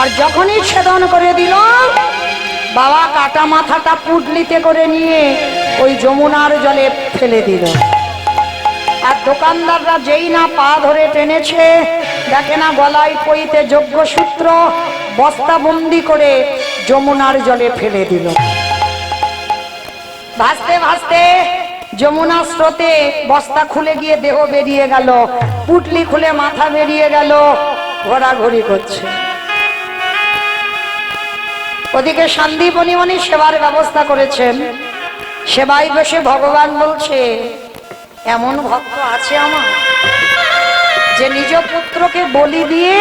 আর যখনই ছেদন করে দিল, বাবা কাটা মাথাটা পুটলিতে করে নিয়ে ওই যমুনার জলে ফেলে দিল। আর দোকানদাররা যেই না পা ধরে টেনেছে, দেখে না গলায় পইতে যজ্ঞসূত্র বস্তাবন্দি করে যমুনার জলে ফেলে দিল। ভাসতে ভাসতে যমুনা স্রোতে বস্তা খুলে গিয়ে দেহ বেরিয়ে গেল, পুটলি খুলে মাথা বেরিয়ে গেল, ঘোরাঘুরি করছে। ওদিকে সন্দীপনী সেবার ব্যবস্থা করেছেন। সেবায় বসে ভগবান বলছে, এমন ভক্ত আছে আমার যে নিজ পুত্রকে বলি দিয়ে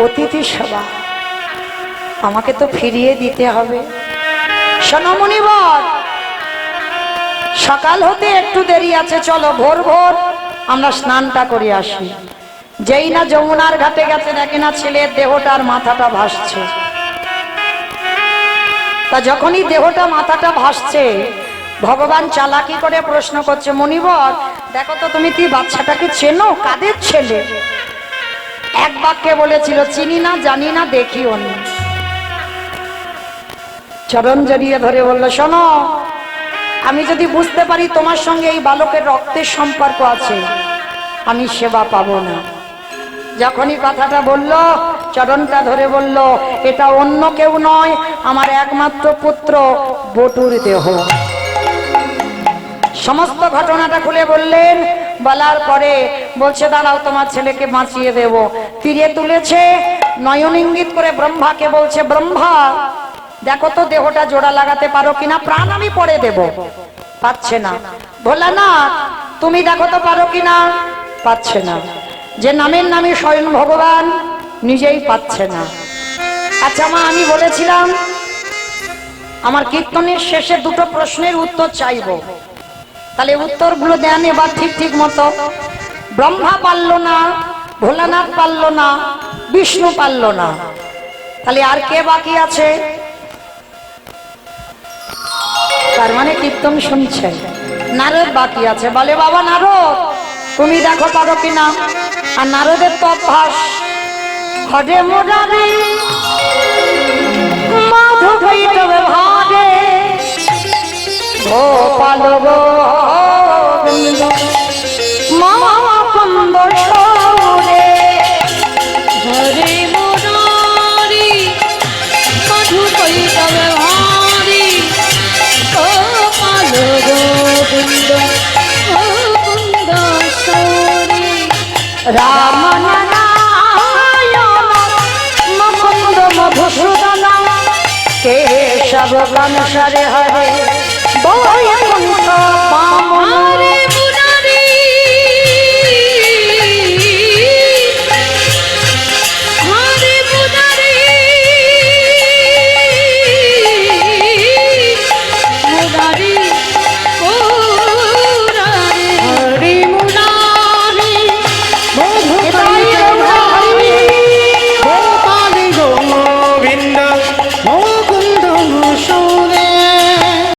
অতিথি সেবা, আমাকে তো ফিরিয়ে দিতে হবে। শোনো মুনিবর, সকাল হতে একটু দেরি আছে, চলো ভোর ভোর আমরা স্নানটা করে আসি। যেই না যমুনার ঘাটে গেছে, দেখে না ছেলের দেহটার মাথাটা ভাসছে। তা যখনই দেহটা মাথাটা ভাসছে, ভগবান চালাকি করে প্রশ্ন করছে, মুনিবর দেখো তো তুমি কি বাচ্চাটাকে চেনো? কাদের ছেলে? এক বাক্যে বলেছিল, চিনি না, জানি না, দেখিও না। চরণ জড়িয়ে ধরে বলল, শোনো, আমি যদি বুঝতে পারি তোমার সঙ্গে এই বালকের রক্তের সম্পর্ক আছে, আমি সেবা পাবো না। যখনই কথাটা বলল, চরণটা ধরে বলল, এটা অন্য কেউ নয়, আমার একমাত্র পুত্র বটুর দেহ। সমস্ত ঘটনাটা খুলে বললেন। বলার পরে বলছে, দাঁড়াও, তোমার ছেলেকে বাঁচিয়ে দেব। তীরে তুলেছে, নয়ন ইঙ্গিত করে ব্রহ্মাকে বলছে, ব্রহ্মা দেখো তো দেহটা জোড়া লাগাতে পারো কিনা, প্রাণ আমি পরে দেব। পাচ্ছে না। বললা না, তুমি দেখো তো পারো কিনা, পাচ্ছে না। যে নামের নামে স্বয়ং ভগবান নিজেই পাচ্ছে না। আচ্ছা মা, আমি বলেছিলাম আমার কীর্তনের শেষে 2টো প্রশ্নের উত্তর চাইবো, তাহলে উত্তরগুলো দেন এবার ঠিক ঠিক মতো। ব্রহ্মা পারল না, ভোলানাথ পারল না, বিষ্ণু পারল না, তাহলে আর কে বাকি আছে? তার মানে কীর্তন শুনছেন, নারদ বাকি আছে। বলে, বাবা নারদ, তুমি দেখো পারো কিনা। আর নারদের তো অভ্যাস, হরে মোরারে মাধবী তবে ভারে গোপাল গোবিন্দ মাকুন্দ সরে। হরে মুরারি মধুকই তবে ভারি, গোপাল গোবিন্দ মুকুন্দ সরে। রাম নারায়ণ মুকুন্দ মধুসূদন কেশব কানসারে হরে বৈকুণ্ঠ বামন।